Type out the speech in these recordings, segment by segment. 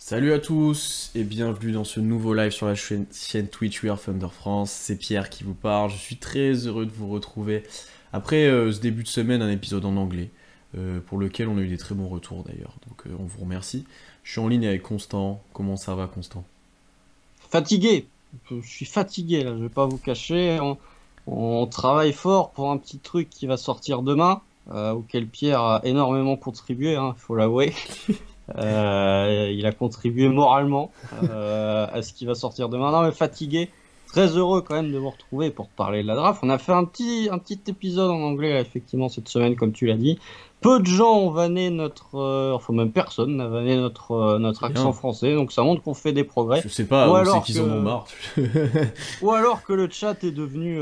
Salut à tous et bienvenue dans ce nouveau live sur la chaîne Twitch We Are Thunder France. C'est Pierre qui vous parle. Je suis très heureux de vous retrouver après ce début de semaine, un épisode en anglais pour lequel on a eu des très bons retours d'ailleurs. Donc on vous remercie. Je suis en ligne avec Constant. Comment ça va, Constant? Fatigué. Je suis fatigué là, je vais pas vous cacher. On travaille fort pour un petit truc qui va sortir demain, auquel Pierre a énormément contribué, hein, faut l'avouer. Il a contribué moralement à ce qui va sortir demain. Non mais fatigué. Très heureux quand même de vous retrouver pour parler de la draft. On a fait un petit épisode en anglais là, effectivement cette semaine, comme tu l'as dit. Peu de gens ont vanné enfin même personne n'a vanné notre accent Bien. français, donc ça montre qu'on fait des progrès. Je sais pas Ou où c'est alors qu'ils en ont que, marre. ou alors que le chat est devenu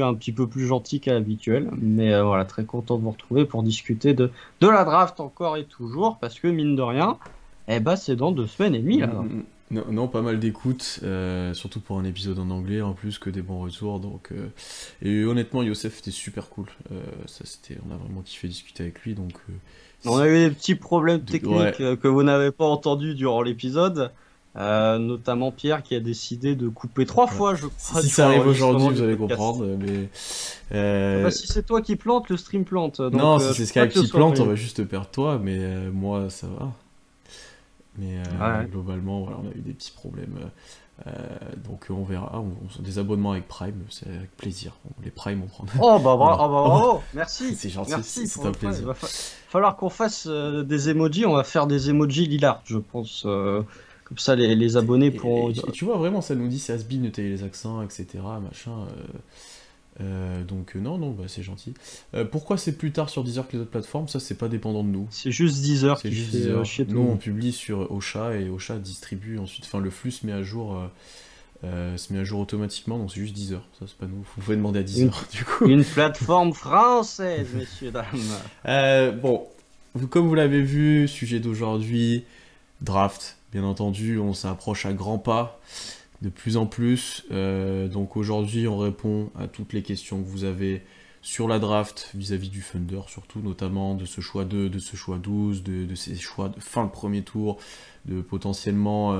un petit peu plus gentil qu'à l'habituel. Mais voilà, très content de vous retrouver pour discuter de la draft encore et toujours, parce que mine de rien, eh ben, c'est dans 2 semaines et demie là. Non, non, pas mal d'écoute, surtout pour un épisode en anglais en plus que des bons retours. Donc, et honnêtement, Youssef était super cool. On a vraiment kiffé discuter avec lui. Donc, On a eu des petits problèmes ouais, techniques que vous n'avez pas entendus durant l'épisode, notamment Pierre qui a décidé de couper trois ouais. fois, je Si, crois, si ça durant arrive aujourd'hui, l'enregistrement vous du allez podcast. comprendre. Mais Ah bah, si c'est toi qui plante, le stream plante, non, donc si je c'est peux pas Skype te qui plante, on surveiller. va juste perdre toi. Mais moi, ça va. Mais Ouais. globalement, voilà, on a eu des petits problèmes. Donc on verra. Des abonnements avec Prime, c'est avec plaisir. Les Prime, on prend. Oh bah, On ah bah va- bravo, merci, C'est gentil, merci c'est pour un le point. plaisir. Falloir qu'on fasse des emojis, on va faire des emojis lilas, je pense. Comme ça, les abonnés pourront. Et tu vois, vraiment, ça nous dit c'est has-been de tailler les accents, etc. Machin. Donc, non, non, bah, c'est gentil. Pourquoi c'est plus tard sur Deezer que les autres plateformes? Ça, c'est pas dépendant de nous. C'est juste 10 heures C'est qui juste fait Deezer. chier tout Nous, le on monde. publie sur Ocha et Ocha distribue ensuite. Enfin, le flux se met à jour, automatiquement, donc c'est juste Deezer. Ça, c'est pas nous. Vous pouvez demander à Une, Deezer, du coup. une plateforme française, messieurs, dames. Bon, comme vous l'avez vu, sujet d'aujourd'hui, draft. Bien entendu, on s'approche à grands pas. De plus en plus. Donc aujourd'hui, on répond à toutes les questions que vous avez sur la draft vis-à-vis du Thunder, surtout notamment de ce choix 2, de ce choix 12, de ces choix de fin de premier tour, de potentiellement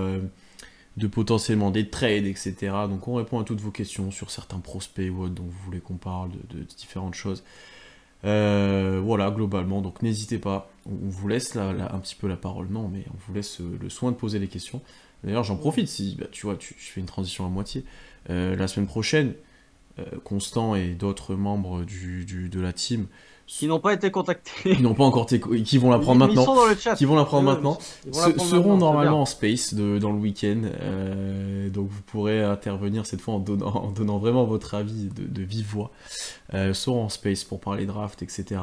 des trades, etc. Donc on répond à toutes vos questions sur certains prospects ou autres dont vous voulez qu'on parle, de différentes choses. Voilà, globalement, donc n'hésitez pas, on vous laisse un petit peu la parole, non, mais on vous laisse le soin de poser les questions. D'ailleurs, j'en profite, si bah, tu vois, je fais une transition à moitié. La semaine prochaine, Constant et d'autres membres de la team Qui n'ont pas été contactés. qui n'ont pas encore qui vont la prendre Mais ils maintenant, sont dans le chat. qui vont la prendre Eux, maintenant, ils vont la prendre seront maintenant, c'est normalement bien. en space dans le week-end. Donc vous pourrez intervenir cette fois en donnant vraiment votre avis de vive voix. Seront en space pour parler draft, etc.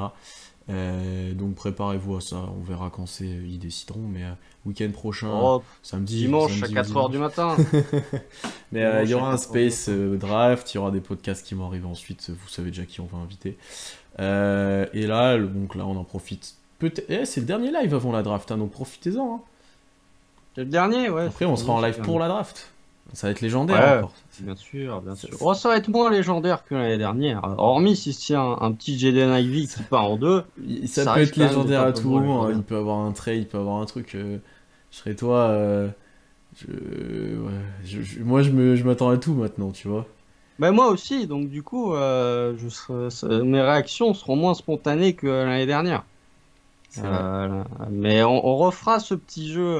Donc préparez-vous à ça, on verra quand ils décideront, mais week-end prochain, Oh, dimanche à samedi ou 4 heures du dimanche. matin. Mais il y Dimanche à aura un 4 heures du space matin. draft, il y aura des podcasts qui vont arriver ensuite, vous savez déjà qui on va inviter. Et là, donc là, on en profite. C'est le dernier live avant la draft, hein, donc profitez-en. Hein. C'est le dernier, ouais, Après, on sera en effectivement, c'est le live pour dernier. la draft. Ça va être légendaire Ouais, encore. bien sûr, bien Ça- sûr. Oh, ça va être moins légendaire que l'année dernière. Hormis si c'est un petit Jaden Ivey ça- qui part en deux, ça ça peut risque être quand même d'être légendaire un à peu tout moins moment. Hein. légendaire. Il peut avoir un trade, il peut avoir un truc. Je serais toi. Ouais, moi, je m'attends à tout maintenant, tu vois. Ben moi aussi, donc du coup, mes réactions seront moins spontanées que l'année dernière. C'est vrai. Mais on refera ce petit jeu.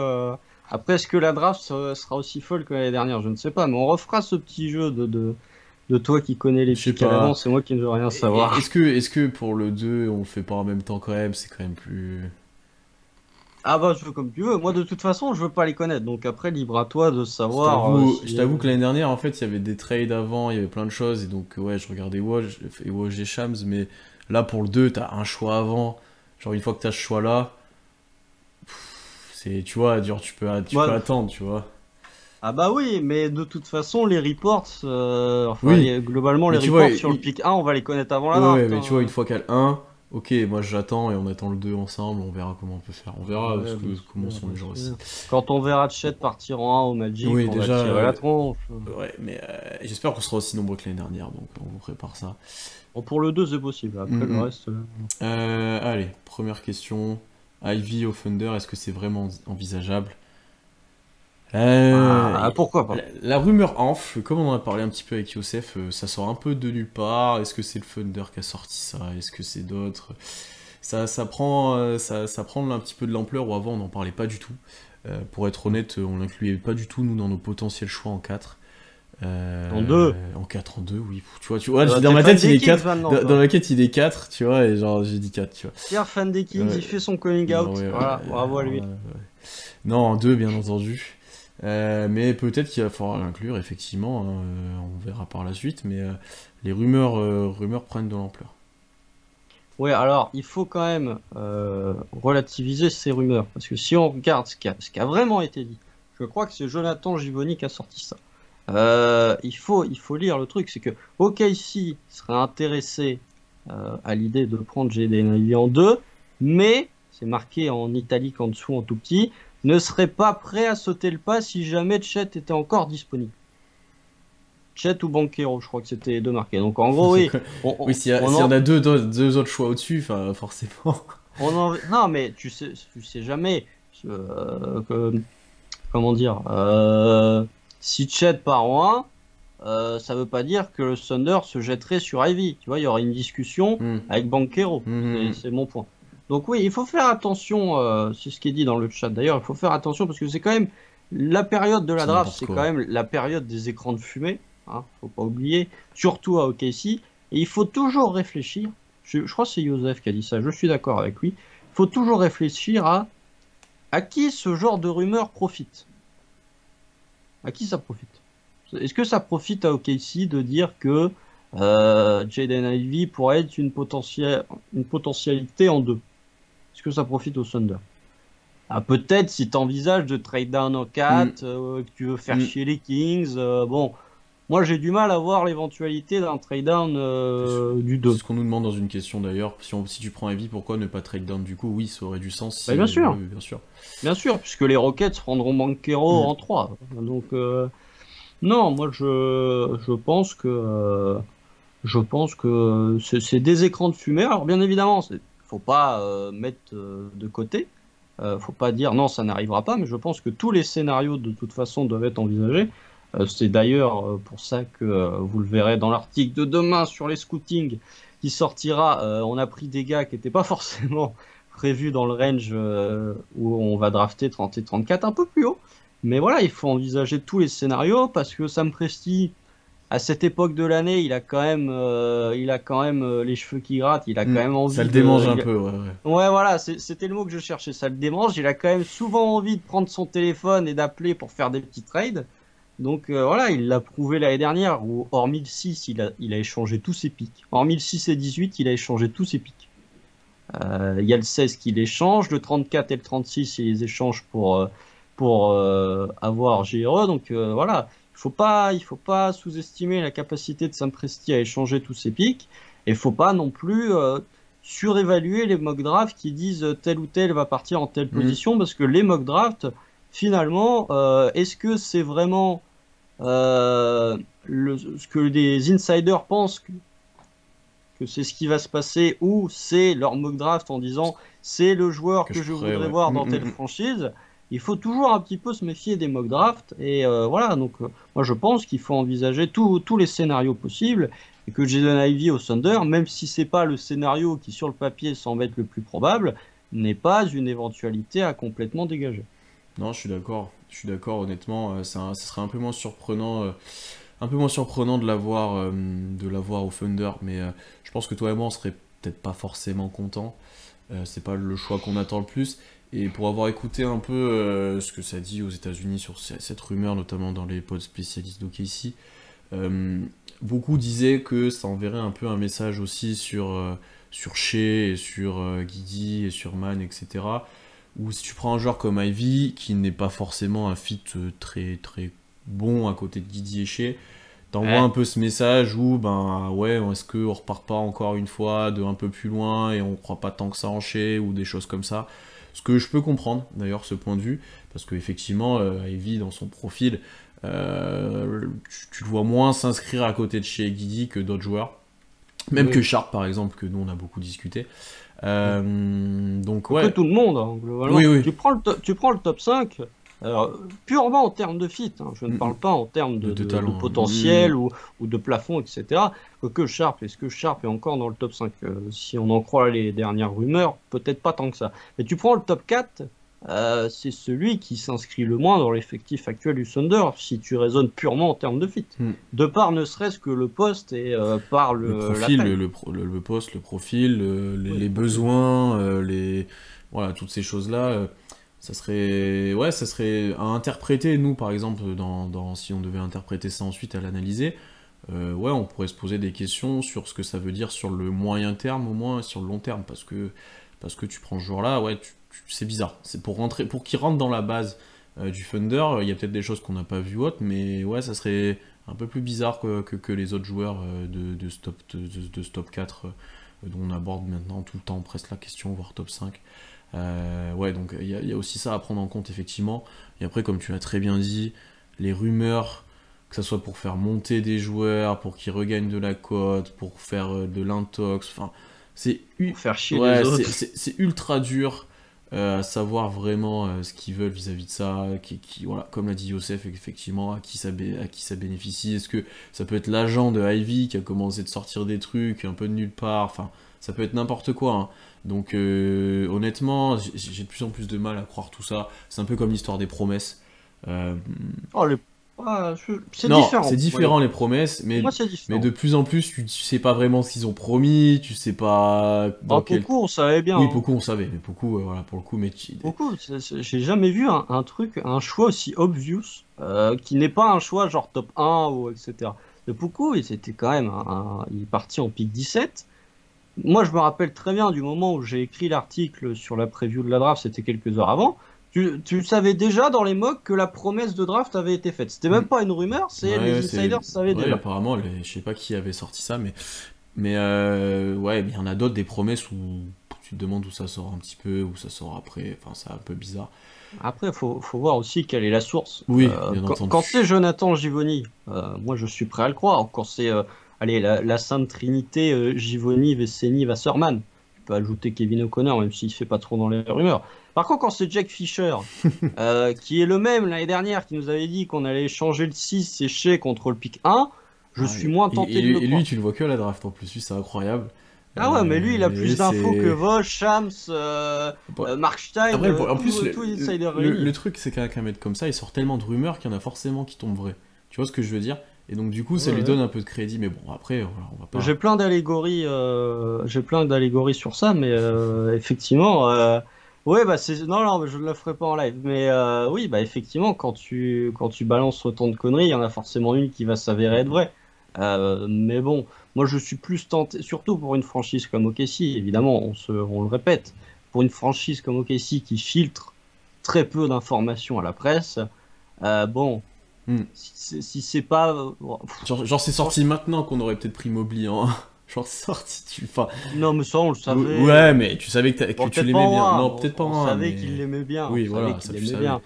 Après, est-ce que la draft sera aussi folle que l'année dernière? Je ne sais pas, mais on refera ce petit jeu de toi qui connais les Je sais pics à pas. l'avance et moi qui ne veux rien savoir. Est-ce que pour le 2 on le fait pas en même temps quand même? C'est quand même plus. Ah bah, je veux comme tu veux. Moi, de toute façon, je veux pas les connaître. Donc après, libre à toi de savoir Je si. t'avoue que l'année dernière, en fait, il y avait des trades avant, il y avait plein de choses, et donc, ouais, je regardais Woj et Shams, mais là, pour le 2 t'as un choix avant. Genre, une fois que t'as ce choix-là, tu vois, dur, tu peux Bah, attendre, tu vois. ah bah oui, mais de toute façon, les reports, enfin, Oui, globalement, mais les tu vois, reports sur le pick 1, on va les connaître avant la ouais, ouais, draft. mais tu vois, une Hein. fois qu'à le 1, ok, moi j'attends et on attend le 2 ensemble, on verra comment on peut faire. On verra Ouais, bien comment sûr, sont les bien gens aussi. sûr. Quand on verra Chet partir en 1 au Magic, Oui, on va déjà, tirer la tronche. ouais, mais j'espère qu'on sera aussi nombreux que l'année dernière, donc on vous prépare ça. Bon, pour le 2, c'est possible. Après, le Mm, mm. reste. Allez, première question. Ivy au Thunder, est-ce que c'est vraiment envisageable? Pourquoi pas? La rumeur enfle, comme on en a parlé un petit peu avec Youssef, ça sort un peu de nulle part. Est-ce que c'est le Thunder qui a sorti ça? Est-ce que c'est d'autres? Ça prend, ça prend un petit peu de l'ampleur où avant on n'en parlait pas du tout. Pour être honnête, on l'incluait pas du tout nous dans nos potentiels choix en 4. En 2. En 4, en 2, oui. Tu vois dans ma tête il est 4. Dans ma tête il est 4, tu vois, et genre j'ai dit 4, tu vois. Pierre, fan des Kings, il fait son coming out. Voilà, bravo à lui. Non, en 2, bien entendu. Mais peut-être qu'il va falloir l'inclure, effectivement. On verra par la suite, mais les rumeurs prennent de l'ampleur. Ouais, alors il faut quand même relativiser ces rumeurs, parce que si on regarde ce qui a vraiment été dit, je crois que c'est Jonathan Givony qui a sorti ça. Il faut lire le truc, c'est que OKC serait intéressé à l'idée de prendre Jaden Ivey en 2, mais c'est marqué en italique en dessous en tout petit, ne serait pas prêt à sauter le pas si jamais Chet était encore disponible. Chet ou Banchero, je crois que c'était les deux marqués. Donc en gros, oui. Oui, s'il y en a deux autres choix au-dessus, forcément. Non, mais tu sais jamais. Comment dire si Chet part en 1, ça veut pas dire que le Thunder se jetterait sur Ivy. Tu vois, il y aurait une discussion avec Banchero. C'est mon point. Donc oui, il faut faire attention. C'est ce qui est dit dans le chat. D'ailleurs, il faut faire attention parce que c'est quand même la période de la draft. C'est quand même la période des écrans de fumée. Faut pas oublier. Surtout à OKC. Et il faut toujours réfléchir. Je crois que c'est Joseph qui a dit ça. Je suis d'accord avec lui. Il faut toujours réfléchir à qui ce genre de rumeur profite. À qui ça profite? Est-ce que ça profite à OKC de dire que Jaden Ivey pourrait être une potentialité en 2? Est-ce que ça profite au Thunder? Peut-être si tu envisages de trade down en 4, que tu veux faire chier les Kings. Bon, moi j'ai du mal à voir l'éventualité d'un trade down du 2. C'est ce qu'on nous demande dans une question d'ailleurs. Si tu prends Ivy, pourquoi ne pas trade down du coup? Oui, ça aurait du sens. Si, bien sûr. Bien sûr. Bien sûr, puisque les Rockets prendront Banchero en 3. Donc, non, moi je pense que c'est des écrans de fumée. Alors bien évidemment, faut pas mettre de côté. Faut pas dire non, ça n'arrivera pas. Mais je pense que tous les scénarios de toute façon doivent être envisagés. C'est d'ailleurs pour ça que vous le verrez dans l'article de demain sur les scootings qui sortira. On a pris des gars qui n'étaient pas forcément prévus dans le range où on va drafter 30 et 34, un peu plus haut. Mais voilà, il faut envisager tous les scénarios parce que Sam Presti, à cette époque de l'année, il a quand même les cheveux qui grattent, il a quand même envie. Ça le démange un peu, ouais. Ouais, voilà, c'était le mot que je cherchais, ça le démange. Il a quand même souvent envie de prendre son téléphone et d'appeler pour faire des petits trades. Donc voilà, il l'a prouvé l'année dernière où, hormis le 6, il a échangé tous ses pics. Hormis le 6 et 18, il a échangé tous ses pics. Il y a le 16 qu'il échange, le 34 et le 36, il les échange pour avoir GRE. Donc voilà, il faut pas sous-estimer la capacité de Sam Presti à échanger tous ses pics. Et il faut pas non plus surévaluer les mock drafts qui disent tel ou tel va partir en telle position, parce que les mock drafts, finalement, est-ce que c'est vraiment ce que les insiders pensent que c'est ce qui va se passer, ou c'est leur mock draft en disant c'est le joueur que je voudrais voir dans telle franchise? Il faut toujours un petit peu se méfier des mock drafts. Et voilà, donc moi je pense qu'il faut envisager tous les scénarios possibles, et que Jaden Ivey au Thunder, même si c'est pas le scénario qui sur le papier semble être le plus probable, n'est pas une éventualité à complètement dégager. Non, je suis d'accord, honnêtement, ça serait un peu moins surprenant de l'avoir au Thunder, mais je pense que toi et moi on serait peut-être pas forcément contents. C'est pas le choix qu'on attend le plus. Et pour avoir écouté un peu ce que ça dit aux États-Unis sur cette rumeur, notamment dans les pods spécialistes d'OKC, beaucoup disaient que ça enverrait un peu un message aussi sur Shea et sur Giddey et sur Man, etc. Ou si tu prends un joueur comme Ivey, qui n'est pas forcément un fit très très bon à côté de Giddey et Shea, t'envoies un peu ce message où, est-ce qu'on repart pas encore une fois de un peu plus loin et on croit pas tant que ça en Shea, ou des choses comme ça. Ce que je peux comprendre, d'ailleurs, ce point de vue, parce qu'effectivement, Ivey, dans son profil, tu le vois moins s'inscrire à côté de Shea et Giddey que d'autres joueurs. Même que Sharp, par exemple, que nous, on a beaucoup discuté. Donc, ouais. Que tout le monde, hein, globalement. Oui. Tu prends le top 5, Alors, purement en termes de fit, hein, je ne parle pas en termes de talent. potentiel ou de plafond, etc. Quoique Sharp, est-ce que Sharp est encore dans le top 5? Si on en croit les dernières rumeurs, peut-être pas tant que ça. Mais tu prends le top 4, c'est celui qui s'inscrit le moins dans l'effectif actuel du Thunder, si tu raisonnes purement en termes de fit. De part ne serait-ce que le poste et par le profil, la taille. le poste, le profil, les besoins, voilà, toutes ces choses-là. Ça serait à interpréter, nous, par exemple, si on devait interpréter ça ensuite, à l'analyser, ouais, on pourrait se poser des questions sur ce que ça veut dire sur le moyen terme, au moins, sur le long terme, parce que tu prends ce joueur-là, ouais, c'est bizarre. C'est pour qu'il rentre dans la base du Thunder, il y a peut-être des choses qu'on n'a pas vues autres, mais ouais, ça serait un peu plus bizarre que les autres joueurs de ce top 4 dont on aborde maintenant tout le temps presque la question, voire top 5. Ouais, donc il y a aussi ça à prendre en compte, effectivement. Et après, comme tu l'as très bien dit, les rumeurs, que ce soit pour faire monter des joueurs, pour qu'ils regagnent de la cote, pour faire de l'intox, enfin, Pour faire chier ouais, les autres. c'est ultra dur à savoir vraiment ce qu'ils veulent vis-à-vis de ça, voilà, comme l'a dit Youssef, effectivement, à qui ça bénéficie. Est-ce que ça peut être l'agent de Ivy qui a commencé de sortir des trucs un peu de nulle part, enfin, ça peut être n'importe quoi, hein. Donc honnêtement, j'ai de plus en plus de mal à croire tout ça. C'est un peu comme l'histoire des promesses. Euh, Oh, c'est non, différent. c'est différent les promesses, Pour moi, c'est mais différent. de plus en plus, tu sais pas vraiment ce qu'ils ont promis, tu sais pas dans Alors, quel... beaucoup, on savait bien. Oui, Hein. beaucoup on savait, mais beaucoup, voilà, pour le coup, mais Beaucoup. J'ai jamais vu un choix aussi obvious, qui n'est pas un choix genre top 1 ou etc. De beaucoup, c'était quand même il est parti en pick 17. Moi, je me rappelle très bien du moment où j'ai écrit l'article sur la preview de la draft, c'était quelques heures avant. Tu savais déjà dans les mocks que la promesse de draft avait été faite. C'était même pas une rumeur, ouais, les ouais, insiders savaient ouais, déjà. apparemment, je sais pas qui avait sorti ça, mais ouais, il y en a d'autres, des promesses où tu te demandes où ça sort un petit peu, où ça sort après, enfin, c'est un peu bizarre. Après, faut voir aussi quelle est la source. Oui, bien entendu. Quand c'est Jonathan Givony, moi je suis prêt à le croire. Quand c'est allez, la Sainte Trinité Givony, Veceni, Wasserman, tu peux ajouter Kevin O'Connor, même s'il fait pas trop dans les rumeurs. Par contre, quand c'est Jack Fisher, qui est le même l'année dernière, qui nous avait dit qu'on allait changer le 6 séché contre le pick 1, je suis moins tenté de le et croire. lui, tu le vois que à la draft en plus, lui, c'est incroyable. Ah ouais, mais lui, il a plus d'infos que C'est... Vosch, Shams, Bon, Mark Stein, après, en plus, tous les insiders réunis. le truc, c'est qu'un mec comme ça, il sort tellement de rumeurs qu'il y en a forcément qui tombent vraies. Tu vois ce que je veux dire? Et donc, du coup, ça Ouais, lui ouais. donne un peu de crédit, mais bon, après, voilà, on va pas... J'ai plein d'allégories sur ça, mais effectivement, ouais, bah non, non, mais je ne le ferai pas en live. Mais oui, bah effectivement, quand tu balances autant de conneries, il y en a forcément une qui va s'avérer être vraie. Mais bon, moi je suis plus tenté, surtout pour une franchise comme OKC, évidemment, on le répète, pour une franchise comme OKC qui filtre très peu d'informations à la presse, bon, Hmm. si c'est pas, Genre c'est sorti maintenant qu'on aurait peut-être pris Mobley, hein. Genre c'est sorti, enfin... non, mais ça on le savait. Ouais, mais tu savais que Bon, tu peut-être pas l'aimais en bien. un, Non, peut-être pas on en un, savait mais... qu'il l'aimait bien, Oui, on savait voilà, qu'il ça tu l'aimait savais. bien.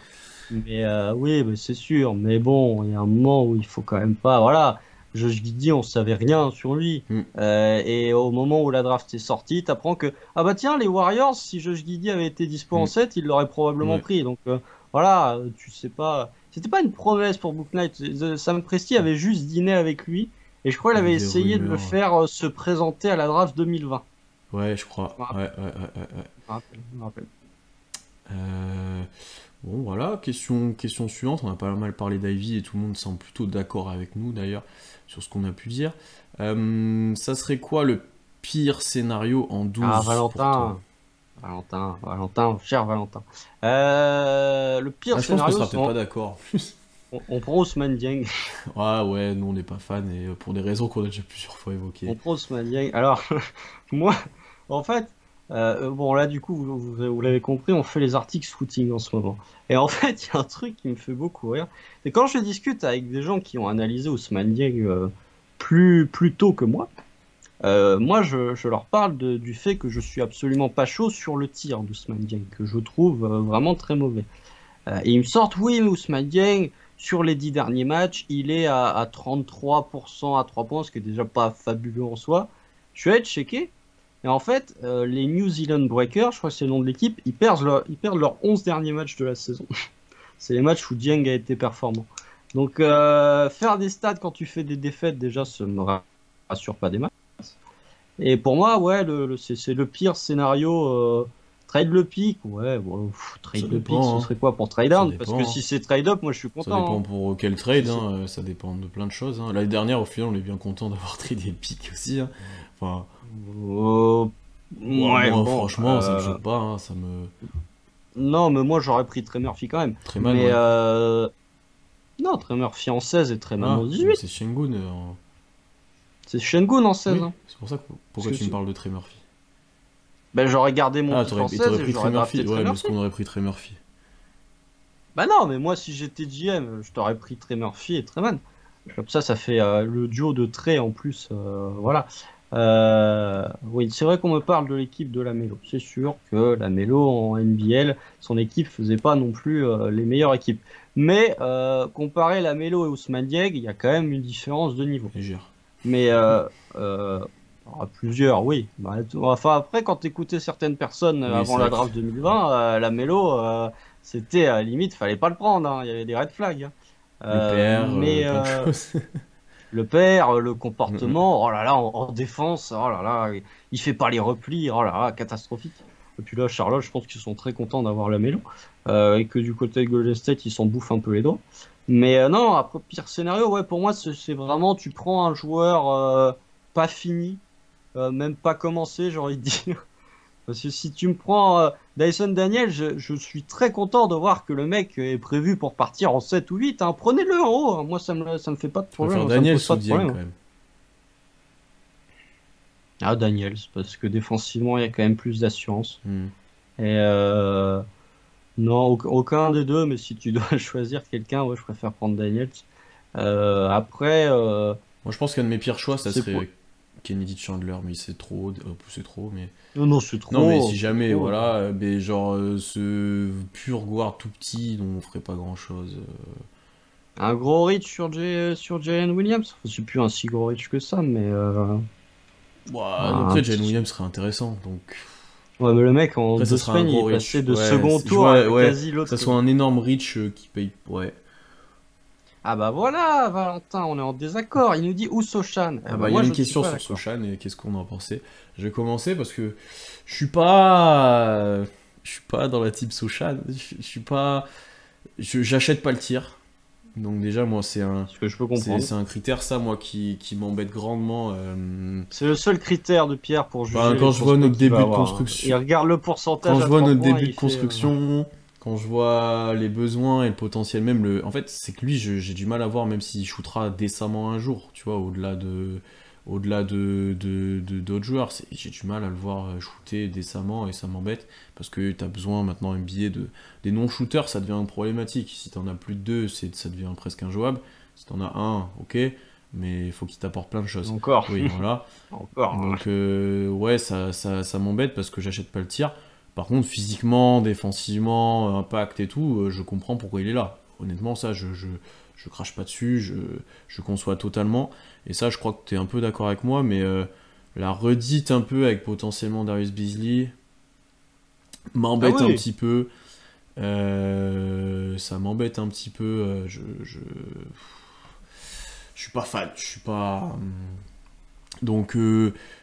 Mais oui, mais c'est sûr. Mais bon, il y a un moment où il faut quand même pas. Voilà, Josh Giddey, on savait rien sur lui. Hmm. Et au moment où la draft est sortie, t'apprends que ah bah tiens, les Warriors, si Josh Giddey avait été dispo en Hmm. 7, ils l'auraient probablement Ouais. pris. Donc voilà, tu sais pas. C'était pas une promesse pour Book Knight. Sam Presti avait juste dîné avec lui. Et je crois qu'il Il y avait avait des essayé de le rumeurs. faire se présenter à la draft 2020. Ouais, je crois. Je me Ouais, rappelle. ouais, ouais, ouais, ouais. Je me rappelle. Euh, Bon, voilà, question suivante. On a pas mal parlé d'Ivy et tout le monde semble plutôt d'accord avec nous d'ailleurs sur ce qu'on a pu dire. Ça serait quoi le pire scénario en 12 Ah, pour toi? Valentin, cher Valentin. Le pire Ah, je pense qu'on scénario, sera c'est peut-être pas d'accord en plus. on prend Ousmane Dieng. Ah ouais, nous on n'est pas fan et pour des raisons qu'on a déjà plusieurs fois On évoquées. prend Ousmane Dieng. Alors, moi, en fait, bon, là, du coup, vous l'avez compris, on fait les articles scouting en ce moment. Et en fait, il y a un truc qui me fait beaucoup rire. C'est quand je discute avec des gens qui ont analysé Ousmane Dieng plus tôt que moi. Moi, je leur parle du fait que je suis absolument pas chaud sur le tir d'Ousmane Dieng, que je trouve vraiment très mauvais. Et ils me sortent, oui, mais Ousmane Dieng, sur les 10 derniers matchs, il est à 33% à 3 points, ce qui est déjà pas fabuleux en soi. Je suis allé checker, et en fait, les New Zealand Breakers, je crois que c'est le nom de l'équipe, ils perdent leurs 11 derniers matchs de la saison. c'est les matchs où Dieng a été performant. Donc, faire des stats quand tu fais des défaites, déjà, ça me rassure pas des matchs. Et pour moi, ouais, c'est le pire scénario. Trade le pick, ouais, bon, Ça trade le pick, dépend, ce hein. serait quoi pour trade Ça down? Parce dépend, que hein. si c'est trade up, moi je suis Ça content. dépend Hein. pour quel Si trade, c'est- hein, ça dépend de plein de choses, hein. L'année dernière, au final, on est bien content d'avoir tradé le pick aussi, hein. Enfin, Euh, ouais, moi, bon. franchement, ça me choque pas, hein, ça me... Non, mais moi j'aurais pris Trey Murphy quand même. Treman, Mais ouais. non, Trey Murphy en 16 et Treyman en Ah, mais 18. c'est Şengün, C'est Şengün en 16. Oui, Hein. c'est pour ça que... Parce Pourquoi que tu me parles de Trey Murphy? ben, j'aurais gardé mon Ah, pick en et 16 t'aurais et pris Trey j'aurais Murphy? drafté Trey Ouais, mais est-ce Murphy. qu'on aurait pris Trey Murphy? Bah non, mais moi si j'étais GM, je t'aurais pris Trey Murphy et Treyman. Comme ça fait le duo de Trey en plus. Voilà. Oui, c'est vrai qu'on me parle de l'équipe de la Melo. C'est sûr que la Melo en NBL, son équipe faisait pas non plus les meilleures équipes. Mais comparer la Melo et Ousmane Dieng, il y a quand même une différence de niveau. Légère. Mais euh, plusieurs, oui. Bah, enfin, après, quand t'écoutais certaines personnes Oui, avant c'est la vrai que draft 2020, la Melo, c'était à la limite, fallait pas le prendre. Hein. Il y avait des red flags. Hein. le PR, Mais plein de choses. le père, le Mm, mm. comportement, oh là là, en défense, oh là là, il fait pas les replis, oh là là, catastrophique. Et puis là, Charlotte, je pense qu'ils sont très contents d'avoir la Melo. Et que du côté de Golden State, ils s'en bouffent un peu les doigts. Mais non, après, pire scénario, ouais, pour moi, c'est vraiment, tu prends un joueur pas fini, même pas commencé, j'ai envie de dire. Parce que si tu me prends Dyson Daniel, je suis très content de voir que le mec est prévu pour partir en 7 ou 8. Hein. Prenez-le en haut, hein. Moi ça me fait pas de Je problème, préfère ça me Daniel pose pas sous de Dieng, problème. quand même. Ah, Daniels, parce que défensivement, il y a quand même plus d'assurance. Mm. Et non, aucun des deux, mais si tu dois choisir quelqu'un, ouais, je préfère prendre Daniels. Après, Moi, je pense qu'un de mes pires choix, ça c'est pour... serait Kennedy Chandler, mais c'est trop, mais... Non, non, Non, mais si c'est jamais, trop. voilà, mais genre, ce pur guard tout petit, dont on ferait pas grand-chose. Un gros reach sur Jalen Williams. Enfin, c'est plus un si gros reach que ça, mais Ouah, un après, Jalen petit... Williams serait intéressant, donc... Ouais, mais le mec, en Après, ça deux sera un semaines, il gros est passé reach. de Ouais, second je tour vois, à ouais, quasi que ça l'autre. soit un énorme reach qui paye... Ouais. Ah bah voilà, Valentin, on est en désaccord. Il nous dit où Sochan? Ah Ah bah bah, il y a moi, une je ne suis question pas sur d'accord. Sochan, et qu'est-ce qu'on en pensait? Je vais commencer parce que je suis pas... Je suis pas dans la team Sochan, je suis pas... J'achète pas le tir. Donc déjà, moi, Ce que je peux comprendre. c'est un critère, ça, moi, qui m'embête grandement. C'est le seul critère de Pierre pour Bah, juger les quand je vois prospects notre qu'il va début de avoir. Hein. Il construction, regarde le quand pourcentage je à vois 3 notre points et début de il fait... construction, quand je vois les besoins et le potentiel, même le... En fait, c'est que lui, j'ai du mal à voir, même s'il shootera décemment un jour, tu vois, d'autres joueurs, j'ai du mal à le voir shooter décemment et ça m'embête parce que tu as besoin maintenant NBA des non-shooters, ça devient problématique. Si tu en as plus de deux, ça devient presque injouable. Si tu en as un, ok, mais il faut qu'il t'apporte plein de choses. Encore. Oui, voilà. Encore. Donc, ouais, ça m'embête parce que j'achète pas le tir. Par contre, physiquement, défensivement, impact et tout, je comprends pourquoi il est là. Honnêtement, ça, je crache pas dessus, je conçois totalement. Et ça, je crois que tu es un peu d'accord avec moi, mais la redite un peu avec potentiellement Darius Beasley m'embête Ah un oui. petit peu. Ça m'embête un petit peu. Je suis pas fan, je suis pas. Donc,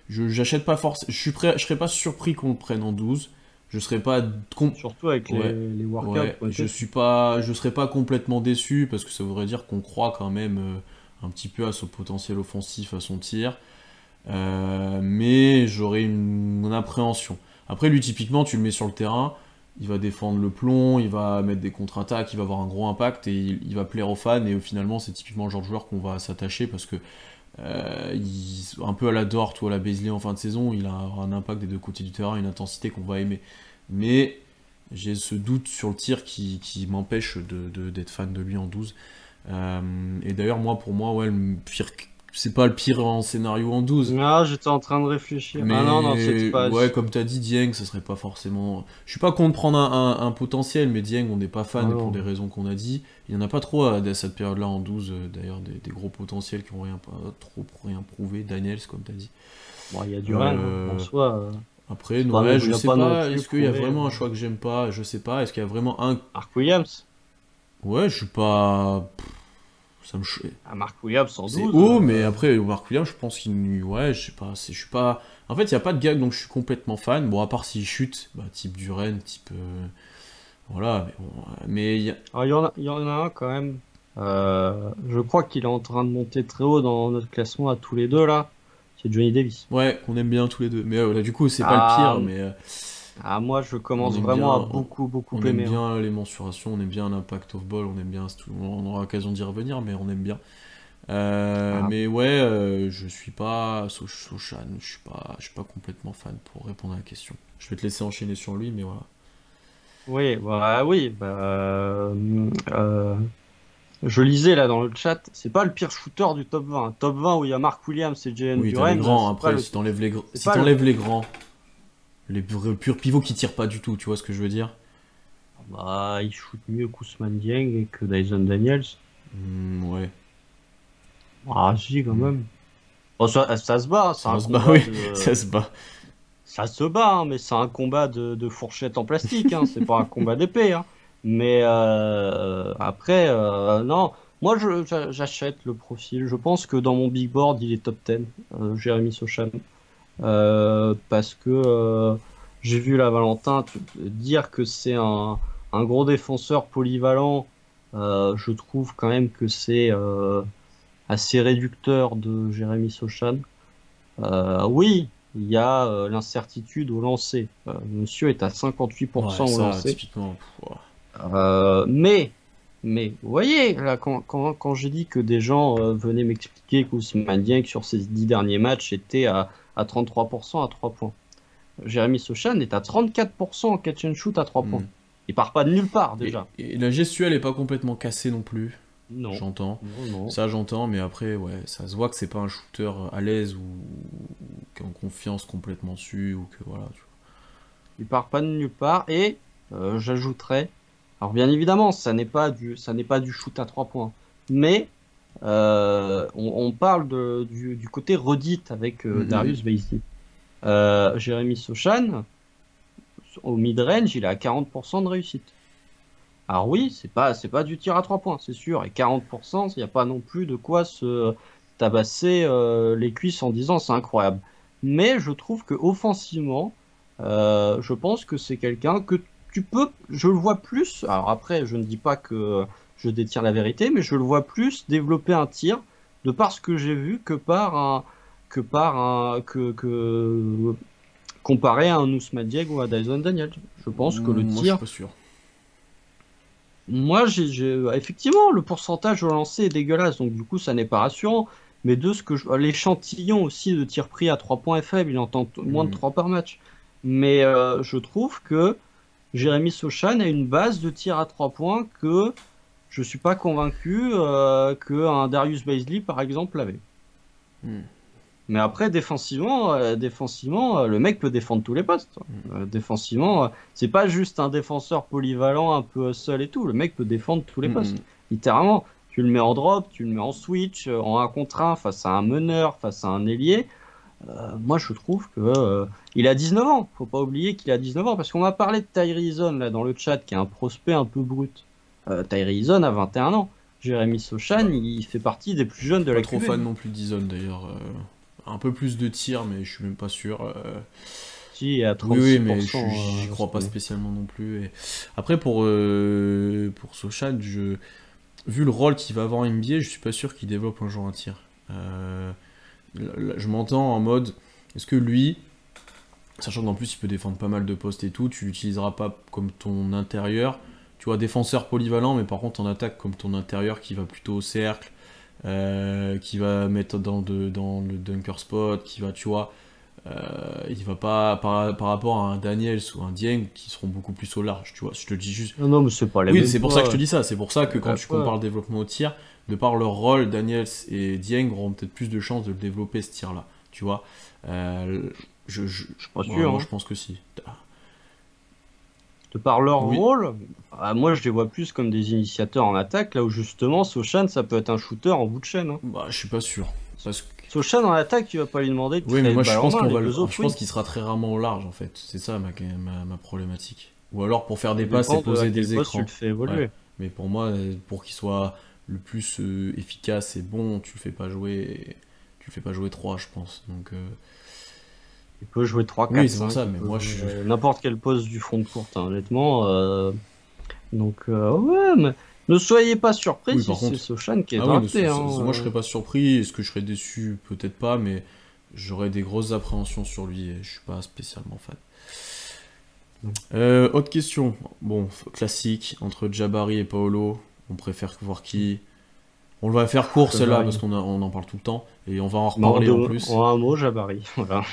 j'achète pas forcément. Je serais pas surpris qu'on le prenne en 12. Je serais pas. Surtout avec Ouais. les workouts. Ouais, qu'on a fait. je serais pas complètement déçu parce que ça voudrait dire qu'on croit quand même un petit peu à son potentiel offensif, à son tir. Mais j'aurais une appréhension. Après, lui, typiquement, tu le mets sur le terrain, il va défendre le plomb, il va mettre des contre-attaques, il va avoir un gros impact et il va plaire aux fans. Et finalement, c'est typiquement le genre de joueur qu'on va s'attacher parce que un peu à la Dort ou à la Beasley en fin de saison, il a un impact des deux côtés du terrain, une intensité qu'on va aimer. Mais j'ai ce doute sur le tir qui m'empêche d'être fan de lui en 12. Et d'ailleurs, pour moi, ouais, c'est pas le pire en scénario en 12. Ah, j'étais en train de réfléchir. Mais Ah non, non, c'était pas... ouais, comme t'as dit, Dieng, ça serait pas forcément. Je suis pas contre prendre un potentiel, mais Dieng, on n'est pas fan Ah pour non. des raisons qu'on a dit. Il y en a pas trop à cette période-là en 12, d'ailleurs, des gros potentiels qui ont rien prouvé. Daniels, comme t'as dit. Bon, il y a du rien, hein, en soi. Après, c'est pas Noël, je il a sais pas non pas. plus Est-ce qu'il y a prouvé, vraiment un choix que j'aime pas? Je sais pas. Est-ce qu'il y a vraiment un. Mark Williams. Ouais, je suis pas... Ça me... Ah, Mark Williams C'est 112. haut, mais après, Mark Williams, je pense qu'il... Ouais, je sais pas, je suis pas... En fait, il n'y a pas de gag, donc je suis complètement fan. Bon, à part s'il chute, bah, type Duren, type... Voilà, mais bon... Mais Alors, il y en a un quand même. Je crois qu'il est en train de monter très haut dans notre classement à tous les deux, là. C'est Johnny Davis. Ouais, qu'on aime bien tous les deux. Mais là, du coup, c'est pas le Ah, pire, mais moi, je on commence aime vraiment à bien, beaucoup on aime aimer, hein. bien les mensurations, on aime bien l'impact of ball, on aime bien... On aura l'occasion d'y revenir, mais on aime bien. Ah, Mais ouais, je suis pas Sochan, je suis pas complètement fan pour répondre à la question. Je vais te laisser enchaîner sur lui, mais voilà. oui, oui. Je lisais là dans le chat, c'est pas le pire shooter du top 20. Top 20 où il y a Mark Williams et Jalen Oui, t'as les Duren, grands, c'est pas après, le, si t'enlèves les, c'est si pas le, t'enlèves les grands, les purs pivots qui tirent pas du tout, tu vois ce que je veux dire? bah, il shoot mieux qu'Ousmane Dieng et que Dyson Daniels. Ouais. Ah, si, quand Hmm. même. Bon, ça se bat, hein, c'est un Ça se bat, combat oui, de. ça se bat. Ça se bat, hein, mais c'est un combat de fourchette en plastique, hein, c'est pas un combat d'épée, hein. Mais après, non, moi j'achète le profil. Je pense que dans mon big board, il est top 10, Jérémy Sochan. Parce que j'ai vu la Valentin dire que c'est un gros défenseur polyvalent. Je trouve quand même que c'est assez réducteur de Jérémy Sochan. Oui, il y a l'incertitude au lancer. Monsieur est à Ouais, 58% au ça, lancer. typiquement. Ouah. Mais, vous voyez, là, quand j'ai dit que des gens venaient m'expliquer qu'Ousmane Dieng, sur ses 10 derniers matchs, était à 33% à 3 points. Jérémy Sochan est à 34% en catch and shoot à 3 points. Hmm. Il part pas de nulle part, déjà. Et la gestuelle est pas complètement cassée non plus, Non, j'entends. non. Ça, j'entends, mais après, ouais, ça se voit que c'est pas un shooter à l'aise ou qui est en confiance complètement dessus, ou que voilà. Il part pas de nulle part. Et j'ajouterais, alors bien évidemment, ça n'est pas du shoot à 3 points. Mais on parle du côté redite avec Darius Bazley. Jérémy Sochan, au mid-range, il est à 40% de réussite. Alors oui, c'est pas du tir à 3 points, c'est sûr. Et 40%, il n'y a pas non plus de quoi se tabasser les cuisses en disant c'est incroyable. Mais je trouve que offensivement, je pense que c'est quelqu'un que tu peux, je le vois plus. Alors après, je ne dis pas que je détiens la vérité, mais je le vois plus développer un tir de par ce que j'ai vu que comparé à un Ousmane Dieng ou à Dyson Daniel. Je pense que le Moi, je suis tir, pas sûr. moi, effectivement, le pourcentage au lancer est dégueulasse, donc du coup, ça n'est pas rassurant. Mais de ce que l'échantillon aussi de tir pris à 3 points est faible, il en tente moins de 3 par match. Mais je trouve que Jérémy Sochan a une base de tir à 3 points que je suis pas convaincu qu'un Darius Bazley, par exemple, l'avait. Hmm. Mais après, défensivement, le mec peut défendre tous les postes. Défensivement, c'est pas juste un défenseur polyvalent, un peu seul et tout. Le mec peut défendre tous les postes. Littéralement, tu le mets en drop, tu le mets en switch, en 1 contre 1, face à un meneur, face à un ailier. Moi, je trouve que il a 19 ans. Faut pas oublier qu'il a 19 ans, parce qu'on m'a parlé de Tyree Eason là dans le chat, qui est un prospect un peu brut. Tyree Eason a 21 ans. Jérémy Sochan, il fait partie des plus jeunes de Pas la trop QV. fan non plus d'Ison d'ailleurs. Un peu plus de tir, mais je suis même pas sûr. Si, à Oui, oui, 36%. mais j'y crois pas c'est- spécialement non plus. Et... Après, pour Sochan, vu le rôle qu'il va avoir en NBA, je suis pas sûr qu'il développe un jour un tir. Je m'entends en mode, est-ce que lui, sachant qu'en plus il peut défendre pas mal de postes et tout, tu l'utiliseras pas comme ton intérieur, tu vois, défenseur polyvalent, mais par contre en attaque comme ton intérieur qui va plutôt au cercle, qui va mettre dans le dunker spot, qui va, tu vois, il va pas par rapport à un Daniels ou un Dieng qui seront beaucoup plus au large, tu vois. Je te le dis juste. Non, mais c'est pas les Oui, mêmes c'est pour ça que je te poids. dis ça. C'est pour ça que quand Ouais, tu ouais. compares le développement au tir, de par leur rôle, Daniels et Dieng auront peut-être plus de chances de le développer ce tir-là, tu vois. Je suis pas Moi, sûr, moi, hein. je pense que si. De par leur Oui. rôle, moi je les vois plus comme des initiateurs en attaque, là où justement Sochan ça peut être un shooter en bout de chaîne, hein. Bah, je suis pas sûr. Parce que... Sochan en attaque, tu vas pas lui demander de Oui, créer mais le moi je ballon en pense main, qu'on les va deux autres, je pense oui. qu'il sera très rarement au large en fait. C'est ça ma problématique. Ou alors pour faire des Ça passes et dépend de à poser quel des poste tu écrans. le fais Ouais. évoluer. Mais pour moi, pour qu'il soit le plus efficace et bon, tu le fais pas jouer 3, je pense. Donc, Il peut jouer 3, oui, 4, c'est pour 5, ça, il mais peut moi, jouer n'importe quel poste du front de courte, hein, honnêtement. Donc, ouais, mais ne soyez pas surpris Oui, si par c'est contre, Sochan qui est ah oui, drafté. Hein, moi je serais pas surpris. Est-ce que je serais déçu? Peut-être pas, mais j'aurais des grosses appréhensions sur lui et je suis pas spécialement fan. Autre question. Bon, classique, entre Jabari et Paolo, on préfère voir qui? On va faire court celle-là Jabari. parce on en parle tout le temps et on va en Bah, reparler en plus. en un mot, Jabari. Voilà.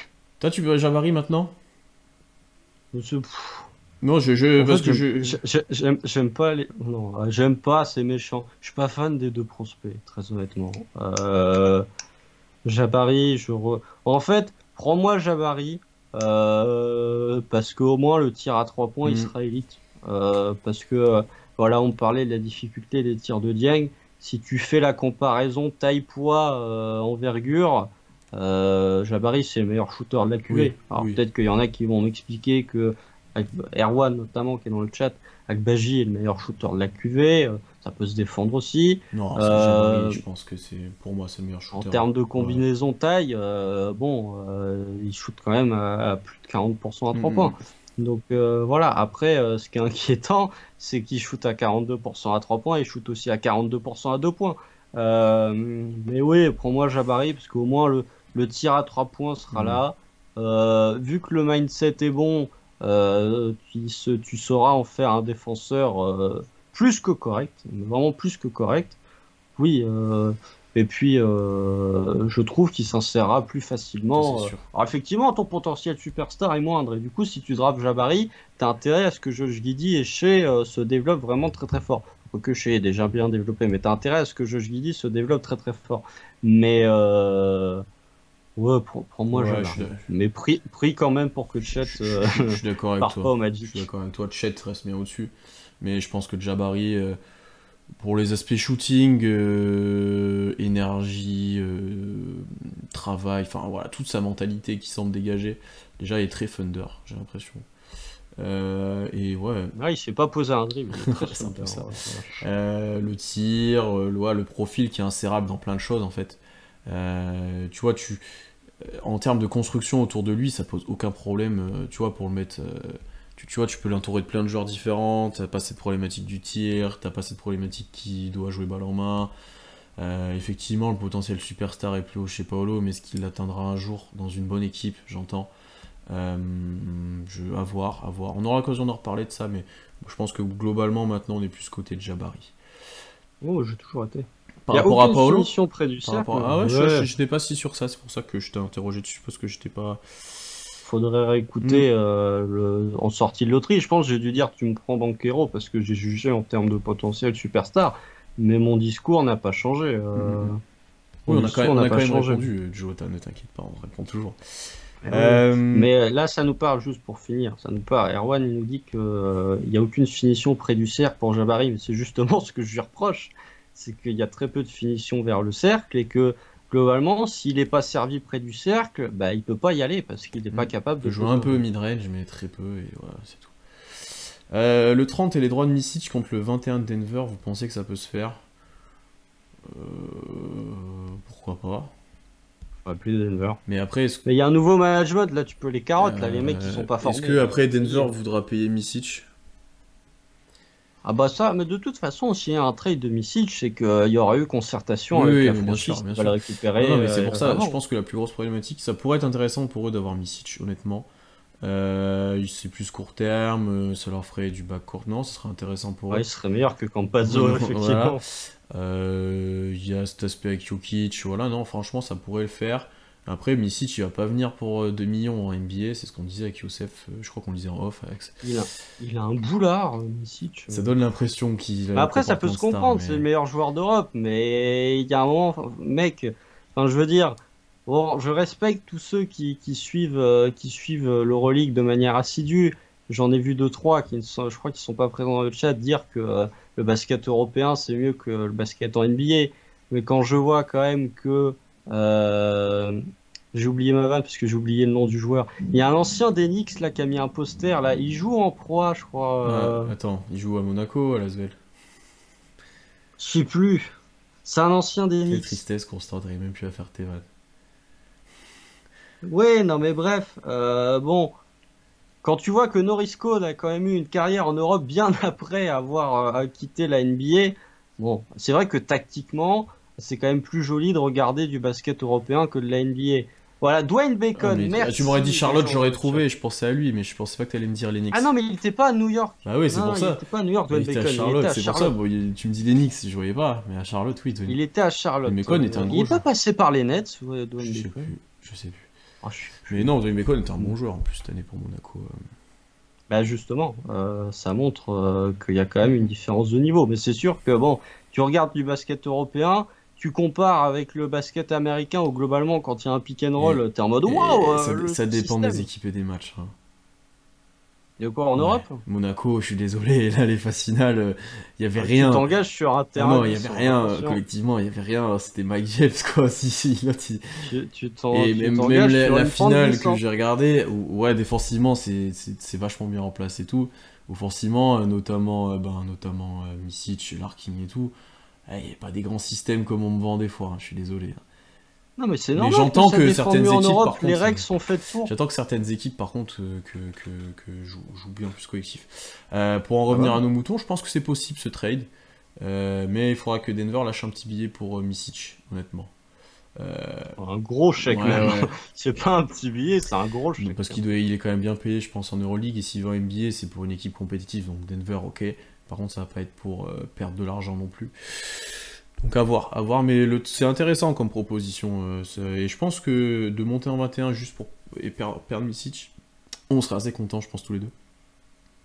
Toi, tu veux Jabari maintenant? Pff, Non, en parce fait, que je. j'aime pas les. Non, j'aime pas, c'est méchant. Je suis pas fan des deux prospects, très honnêtement. Jabari, en fait, prends-moi Jabari, parce qu'au moins le tir à 3 points, il Hmm. sera élite. Parce que, voilà, on parlait de la difficulté des tirs de Dieng. Si tu fais la comparaison taille-poids, envergure, Jabari, c'est le meilleur shooter de la Oui, QV. Alors oui. peut-être qu'il y en a qui vont m'expliquer que, avec Erwan notamment, qui est dans le chat, Agbaji est le meilleur shooter de la QV. Ça peut se défendre aussi. Non, c'est Jabari, Euh, je pense que pour moi, c'est le meilleur En shooter. termes de Ouais. combinaison taille, bon, il shoot quand même à plus de 40% à 3 Hmm, points. Donc voilà, après, ce qui est inquiétant, c'est qu'il shoot à 42% à 3 points et il shoot aussi à 42% à 2 points. Mais oui, prends-moi Jabari, parce qu'au moins le tir à 3 points sera hmm. là. Vu que le mindset est bon, tu sauras en faire un défenseur plus que correct, vraiment plus que correct. Oui, et puis je trouve qu'il s'insérera plus Ça, c'est facilement. sûr. Alors effectivement, ton potentiel superstar est moindre, et du coup, si tu drafts Jabari, t'as intérêt à ce que Josh Giddey et Shea se développent vraiment très très fort. Quoique Shea est déjà bien développé, mais t'as intérêt à ce que Josh Giddey se développe très très fort. Mais ouais, prends-moi Ouais, Jabari. Mais pris quand même pour que Chet je suis d'accord avec parte pas toi. au Je suis Magic. d'accord avec toi. Chet reste bien au-dessus. Mais je pense que Jabari, pour les aspects shooting, énergie, travail, enfin voilà, toute sa mentalité qui semble dégager, déjà il est très Thunder, j'ai l'impression. Et ouais, Ah, il s'est pas posé un dribble, il est très c'est un peu soldat, ça. ouais. Le tir, ouais, le profil qui est insérable dans plein de choses en fait. Tu vois, en termes de construction autour de lui, ça pose aucun problème, tu vois, pour le mettre. Tu vois, tu peux l'entourer de plein de joueurs différents, t'as pas cette problématique du tir, t'as pas cette problématique qui doit jouer balle en main. Effectivement, le potentiel superstar est plus haut chez Paolo, mais est-ce qu'il l'atteindra un jour dans une bonne équipe, j'entends. Euh, à voir, à voir. On aura l'occasion d'en reparler de ça, mais je pense que globalement, maintenant, on est plus côté de Jabari. Oh, j'ai toujours été. Par Il n'y a rapport à aucune Paolo. finition près du cercle. Ah ouais, Ouais, j'étais pas si sûr que ça, c'est pour ça que je t'ai interrogé dessus, parce que j'étais pas. faudrait Hmm. réécouter en sortie de loterie. Je pense que j'ai dû dire tu me prends Banquero parce que j'ai jugé en termes de potentiel superstar. Mais mon discours n'a pas changé. Hmm, hmm, hmm. Mon Oui, discours on n'a a quand pas même changé. répondu, Jota, ne t'inquiète pas, on répond toujours. Eh oui. Euh, Mais là, ça nous parle, juste pour finir, ça nous parle. Erwan, il nous dit qu'il n'y a aucune finition près du cercle pour Jabari, mais c'est justement ce que je lui reproche, c'est qu'il y a très peu de finition vers le cercle et que globalement, s'il n'est pas servi près du cercle, bah, il peut pas y aller parce qu'il n'est pas capable peut de jouer poser un un peu dribble. mid-range, mais très peu, et voilà, c'est tout. Le 30 et les droits de Misic contre le 21 de Denver, vous pensez que ça peut se faire? Pourquoi pas. Faut appeler Denver. Mais après, Mais il y a un nouveau management, là, tu peux les carottes, là, les mecs qui sont pas est-ce formés. que après Ça y Denver est. voudra payer Misic? Ah bah ça, mais de toute façon, s'il y a un trade de Misic, c'est qu'il y aura eu concertation Oui, avec oui, la mais bien franchise sûr, qui bien va le sûr. Non, récupérer non, mais c'est pour ça, je avant. pense que la plus grosse problématique, ça pourrait être intéressant pour eux d'avoir Misic, honnêtement. C'est plus court terme, ça leur ferait du backcourt. Non, ce serait intéressant pour Ouais, eux. il serait meilleur que Campazzo, Voilà. effectivement. Il y a cet aspect avec Jokic, voilà, non, franchement, ça pourrait le faire. Après, Misic, il va pas venir pour 2 millions en NBA, c'est ce qu'on disait avec Youssef, je crois qu'on le disait en off, Alex. Il a, il a un boulard, Misic. Ça donne l'impression qu'il a Mais le après, ça peut comportement se de star, comprendre, c'est le mais. meilleur joueur d'Europe, mais il y a un moment, enfin, mec, enfin, je veux dire, bon, je respecte tous ceux qui suivent l'Euroleague de manière assidue. J'en ai vu deux, trois qui ne sont, je crois qu'ils sont pas présents dans le chat dire que le basket européen c'est mieux que le basket en NBA. Mais quand je vois quand même que euh, j'ai oublié ma vanne parce que j'ai oublié le nom du joueur. Il y a un ancien d'Enix là qui a mis un poster là. Il joue en proie, je crois. Attends, il joue à Monaco, à Lasvel. Je sais plus. C'est un ancien des Quelle Knicks. tristesse qu'on s'entendrait même plus à faire tes vannes. Ouais, non mais bref, bon, quand tu vois que Norris Code a quand même eu une carrière en Europe bien après avoir quitté la NBA, bon, c'est vrai que tactiquement, c'est quand même plus joli de regarder du basket européen que de la NBA. Voilà, Dwayne Ah, Bacon, mais tu m'aurais dit merci les Charlotte, gens j'aurais dans le chat. trouvé, je pensais à lui, mais je pensais pas que t'allais me dire les Ah Knicks. non, mais il était pas à New York. Bah oui, c'est Non, pour non, il ça. était pas à New York, Bah, il Dwayne était à Bacon, il était Charlotte, à c'est pour ça. Charlotte. Bon, tu me dis les Knicks, je voyais pas, mais à Charlotte, oui, Il était à Charlotte. Dwayne Bacon était un Il gros est pas joueur. passé par les Nets, ouais, Dwayne Je sais Bacon. plus, je sais plus. Ah, je sais Mais plus. non, Dwayne Bacon était un bon joueur en plus cette année pour Monaco. Bah justement, ça montre qu'il y a quand même une différence de niveau. Mais c'est sûr que bon, tu regardes du basket européen, tu compares avec le basket américain où globalement quand il y a un pick and Et, roll, t'es en mode waouh, et ça, le ça dépend des système. équipes et des matchs, hein. Il y a quoi en Ouais, Europe? Monaco, je suis désolé, là les phases finales, il y avait Tu rien. t'engages sur un Ah terrain non, il y avait glissant, rien attention. collectivement, il y avait rien. C'était Mike James quoi. Si, l'autre, et Tu même t'engages sur la une pente finale que glissante. j'ai regardée, ouais, défensivement c'est vachement bien en place et tout. Offensivement, notamment Misic, Larkin et tout. Il n'y a pas des grands systèmes comme on me vend des fois, hein, je suis désolé, hein. Non mais c'est Mais normal que j'entends ça que défende certaines mieux en équipes, Europe, par les contre, règles sont faites pour. j'attends que certaines équipes, par contre, que jouent bien plus collectif. Pour en Ah bah revenir à oui. nos moutons, je pense que c'est possible ce trade. Mais il faudra que Denver lâche un petit billet pour Misic, honnêtement. Euh, Un gros ouais, chèque même. ouais. C'est pas un petit billet, c'est un gros Donc, chèque. parce il est quand même bien payé, je pense, en Euroleague. Et s'il va en NBA, c'est pour une équipe compétitive. Donc Denver, ok. Par contre, ça va pas être pour perdre de l'argent non plus. Donc à voir, à voir. Mais c'est intéressant comme proposition. Et je pense que de monter en 21 juste pour perdre Misic, on serait assez contents, je pense, tous les deux.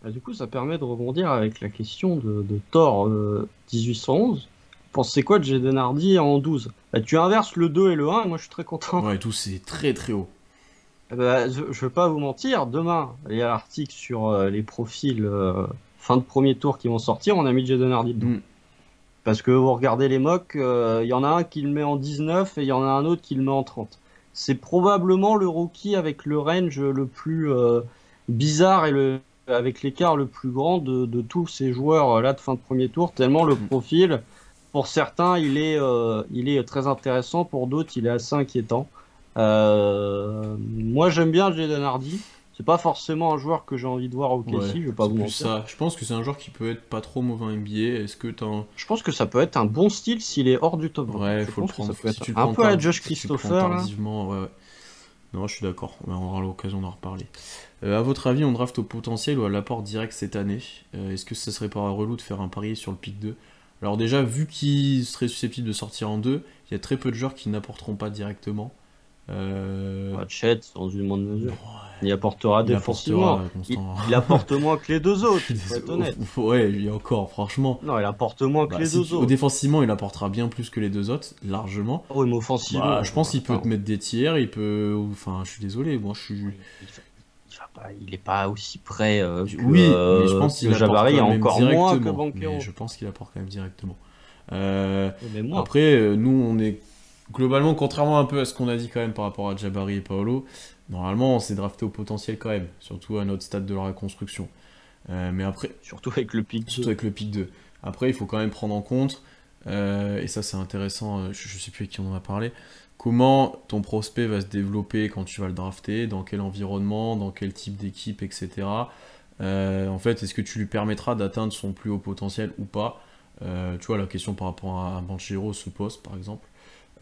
Bah, du coup, ça permet de rebondir avec la question de Thor 1811. Pensez quoi de Jaden Hardy en 12? Bah, tu inverses le 2 et le 1, et moi je suis très content. Ouais, et tout, c'est très très haut. Bah, je vais pas vous mentir, demain, il y a l'article sur les profils fin de premier tour qui vont sortir, on a mis Jaden Hardy dedans. Mm. Parce que vous regardez les mocks, il y en a un qui le met en 19 et il y en a un autre qui le met en 30. C'est probablement le rookie avec le range le plus bizarre et avec l'écart le plus grand de tous ces joueurs là de fin de premier tour, tellement le Mm. profil, pour certains, il est très intéressant, pour d'autres, il est assez inquiétant. Moi, j'aime bien Jaden Hardy. C'est pas forcément un joueur que j'ai envie de voir au Ouais, KC, je vais pas c'est vous plus mentir. ça. Je pense que c'est un joueur qui peut être pas trop mauvais en NBA. Est-ce que t'en. Je pense que ça peut être un bon style s'il est hors du top 20. Ouais, Je faut le pense que ça prendre. peut Si être tu le un prends peu à Josh si tu le prends Christopher là. tardivement, ouais, ouais. Non, je suis d'accord. On aura l'occasion d'en reparler. À votre avis, on draft au potentiel ou à l'apport direct cette année? Est-ce que ça serait pas relou de faire un pari sur le pick 2? Alors déjà, vu qu'il serait susceptible de sortir en 2, il y a très peu de joueurs qui n'apporteront pas directement. Euh, Chet, dans une moindre mesure. ouais, Il apportera il défensivement. apportera constant. Il apporte moins que les deux autres, Je suis faut être désolé. honnête. Ouais, il y a encore, franchement. Non, il apporte moins que Bah, les deux au autres. défensivement, il apportera bien plus que les deux autres, largement. Ah oui, mais Bah, offensivement. je pense qu'il peut Enfin, te mettre des tiers, il peut. Enfin, je suis désolé, moi je suis. il est pas aussi près Oui, mais je pense que qu'il apporte Jabari, et quand même encore moins que directement. Mais Banquero. je pense qu'il apporte quand même directement. Euh, Mais moins. Après, nous, on est globalement, contrairement un peu à ce qu'on a dit quand même par rapport à Jabari et Paolo, normalement, on s'est drafté au potentiel quand même, surtout à notre stade de la reconstruction. Mais après, Surtout avec le pic surtout 2. avec le pic 2. Après, il faut quand même prendre en compte, et ça c'est intéressant, je sais plus avec qui on en a parlé, comment ton prospect va se développer quand tu vas le drafter, dans quel environnement, dans quel type d'équipe, etc. En fait, est-ce que tu lui permettras d'atteindre son plus haut potentiel ou pas? Tu vois, la question par rapport à un Banchero se pose, par exemple.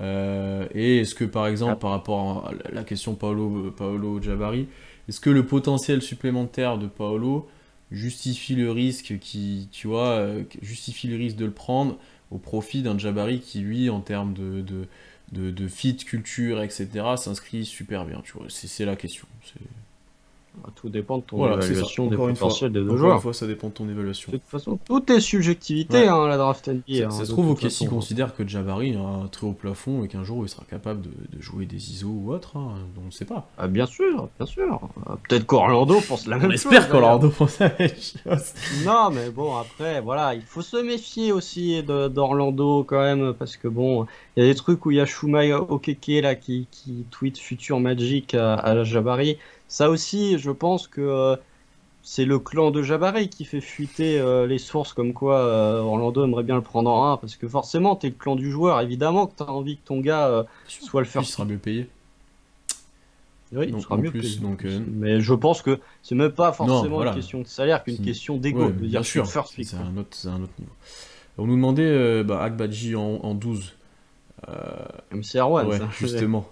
Et est-ce que, par exemple, par rapport à la question Paolo Jabari, est-ce que le potentiel supplémentaire de Paolo justifie le risque tu vois, justifie le risque de le prendre au profit d'un Jabari qui, lui, en termes de fit, culture, etc., s'inscrit super bien, tu vois. C'est la question. Tout dépend de ton Voilà, c'est ça. évaluation des Encore une fois. potentiels des deux Encore une joueurs. fois, ça dépend de ton évaluation. De toute façon, tout est subjectivité, Ouais. hein, la draft NBA. Ça hein, se de trouve, toute OKC façon. considère que Jabari a un très haut plafond et qu'un jour il sera capable de jouer des ISO ou autre, hein, on ne sait pas. Ah, bien sûr, bien sûr. Peut-être qu'Orlando pense la On même espère chose. qu'Orlando pense la même chose. Non, mais bon, après, voilà, il faut se méfier aussi d'Orlando quand même, parce que bon, il y a des trucs où il y a Shumai Okeke là qui tweet futur Magic à Jabari. Ça aussi, je pense que c'est le clan de Jabari qui fait fuiter les sources comme quoi Orlando aimerait bien le prendre en 1 parce que forcément t'es le clan du joueur, évidemment que t'as envie que ton gars soit le Puis, il first. sera mieux payé. Oui, il Donc, sera en mieux plus, payé. donc, Mais je pense que c'est même pas forcément voilà. une question de salaire qu'une C'est- question d'ego. Ouais, De bien dire sûr, first pick. c'est un autre niveau. On nous demandait Agbaji en 12. MCR1, Ouais, ça. justement.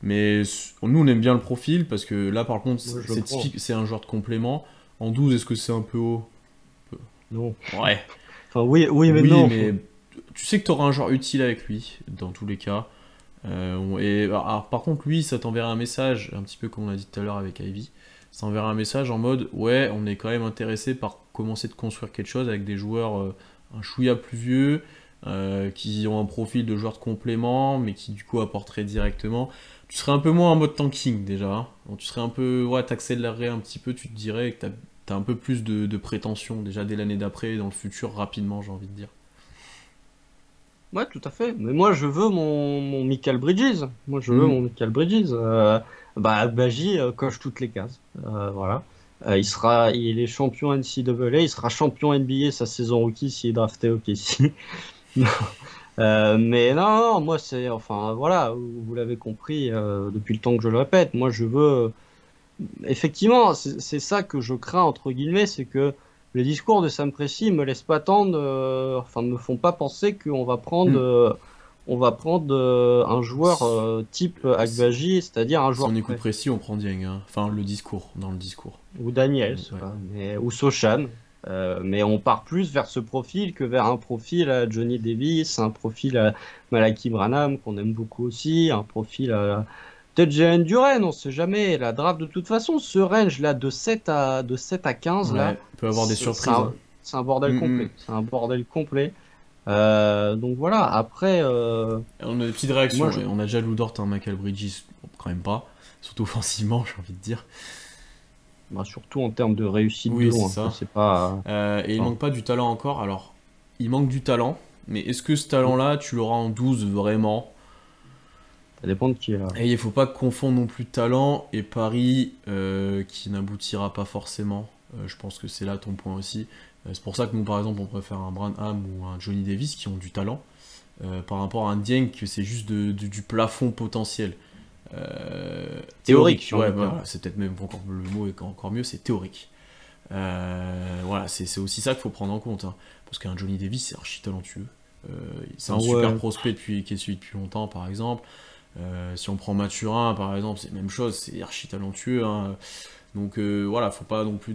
Mais nous, on aime bien le profil parce que là, par contre, Moi, je le c'est prends. typique, c'est un joueur de complément. En 12, est-ce que c'est un peu haut? Non. Ouais. Enfin, oui, mais Oui, non. mais tu sais que tu auras un joueur utile avec lui, dans tous les cas. Par contre, lui, ça t'enverra un message, un petit peu comme on a dit tout à l'heure avec Ivy. Ça enverra un message en mode, ouais, on est quand même intéressé par commencer de construire quelque chose avec des joueurs un chouïa plus vieux, qui ont un profil de joueur de complément, mais qui du coup apporteraient directement. Tu serais un peu moins en mode tanking déjà, hein. Donc, tu serais un peu, ouais, t'accélérerais un petit peu, tu te dirais que t'as un peu plus de prétention déjà dès l'année d'après et dans le futur rapidement, j'ai envie de dire. Ouais, tout à fait. Mais moi, je veux mon Michael Bridges. Moi, je veux Mm. mon Michael Bridges. Baji coche toutes les cases. Voilà. Il est champion NCAA, il sera champion NBA sa saison rookie s'il est drafté au KC. Mais non, moi, enfin, voilà, vous l'avez compris depuis le temps que je le répète. Moi, je veux, effectivement, c'est ça que je crains, entre guillemets, c'est que les discours de Sam Presti me laissent pas tendre, enfin, ne me font pas penser qu'on va prendre, Mm. on va prendre un joueur type Agbaji, c'est-à-dire un Si joueur on prêt. écoute précis, on prend Dieng, hein. Enfin, le discours, dans le discours. Ou Daniels, Ouais. quoi, ou Sochan. Mais on part plus vers ce profil que vers un profil à Johnny Davis, un profil à Malaki Branham qu'on aime beaucoup aussi, un profil à peut-être Jalen Duren, on sait jamais. La draft de toute façon, ce range là de 7 à 15 là, Ouais, peut avoir des c'est surprises, hein. c'est un bordel Mm, complet. mm. C'est un bordel complet. Donc voilà, après, On a des petites moi réactions, je, ouais. On a déjà Lou Dort, hein, Michael Bridges, bon, quand même pas. Surtout offensivement, j'ai envie de dire. bah, surtout en termes de réussite de Oui, c'est loin, ça ça. c'est pas. Et il Enfin, manque pas du talent encore. Alors, il manque du talent, mais est-ce que ce talent-là, tu l'auras en 12 vraiment? ça dépend de qui est là. Et il faut pas confondre non plus talent et pari qui n'aboutira pas forcément. Je pense que c'est là ton point aussi. C'est pour ça que nous, par exemple, on préfère un Branham ou un Johnny Davis qui ont du talent par rapport à un Dieng que c'est juste du plafond potentiel. Théorique, J'ai envie ouais, de dire. voilà, c'est peut-être même encore le mot est encore mieux, c'est théorique. Voilà, c'est aussi ça qu'il faut prendre en compte, hein. Parce qu'un Johnny Davis, c'est archi talentueux. C'est un Ah super ouais. prospect qui est suivi depuis longtemps, par exemple. Si on prend Mathurin, par exemple, c'est la même chose, c'est archi talentueux, hein. Donc voilà, faut pas non plus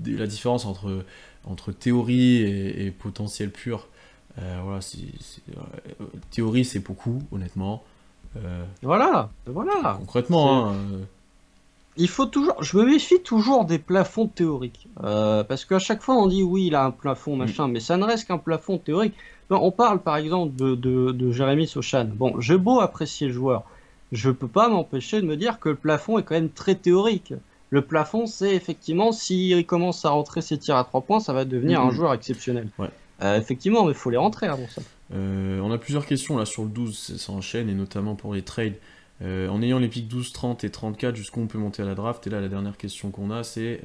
la différence entre théorie et potentiel pur. Voilà, théorie, c'est beaucoup, honnêtement. Voilà, voilà. Concrètement, hein, Il faut toujours, je me méfie toujours des plafonds théoriques. Parce qu'à chaque fois on dit oui, il a un plafond, machin, mais ça ne reste qu'un plafond théorique. Ben, on parle par exemple de Jérémy Sochan. Bon, j'ai beau apprécier le joueur, je peux pas m'empêcher de me dire que le plafond est quand même très théorique. Le plafond, c'est effectivement, s'il commence à rentrer ses tirs à 3 points, ça va devenir un joueur exceptionnel. Ouais. Effectivement, mais il faut les rentrer avant ça. On a plusieurs questions là sur le 12, ça enchaîne, et notamment pour les trades. En ayant les pics 12, 30 et 34, jusqu'où on peut monter à la draft? Et là, la dernière question qu'on a, c'est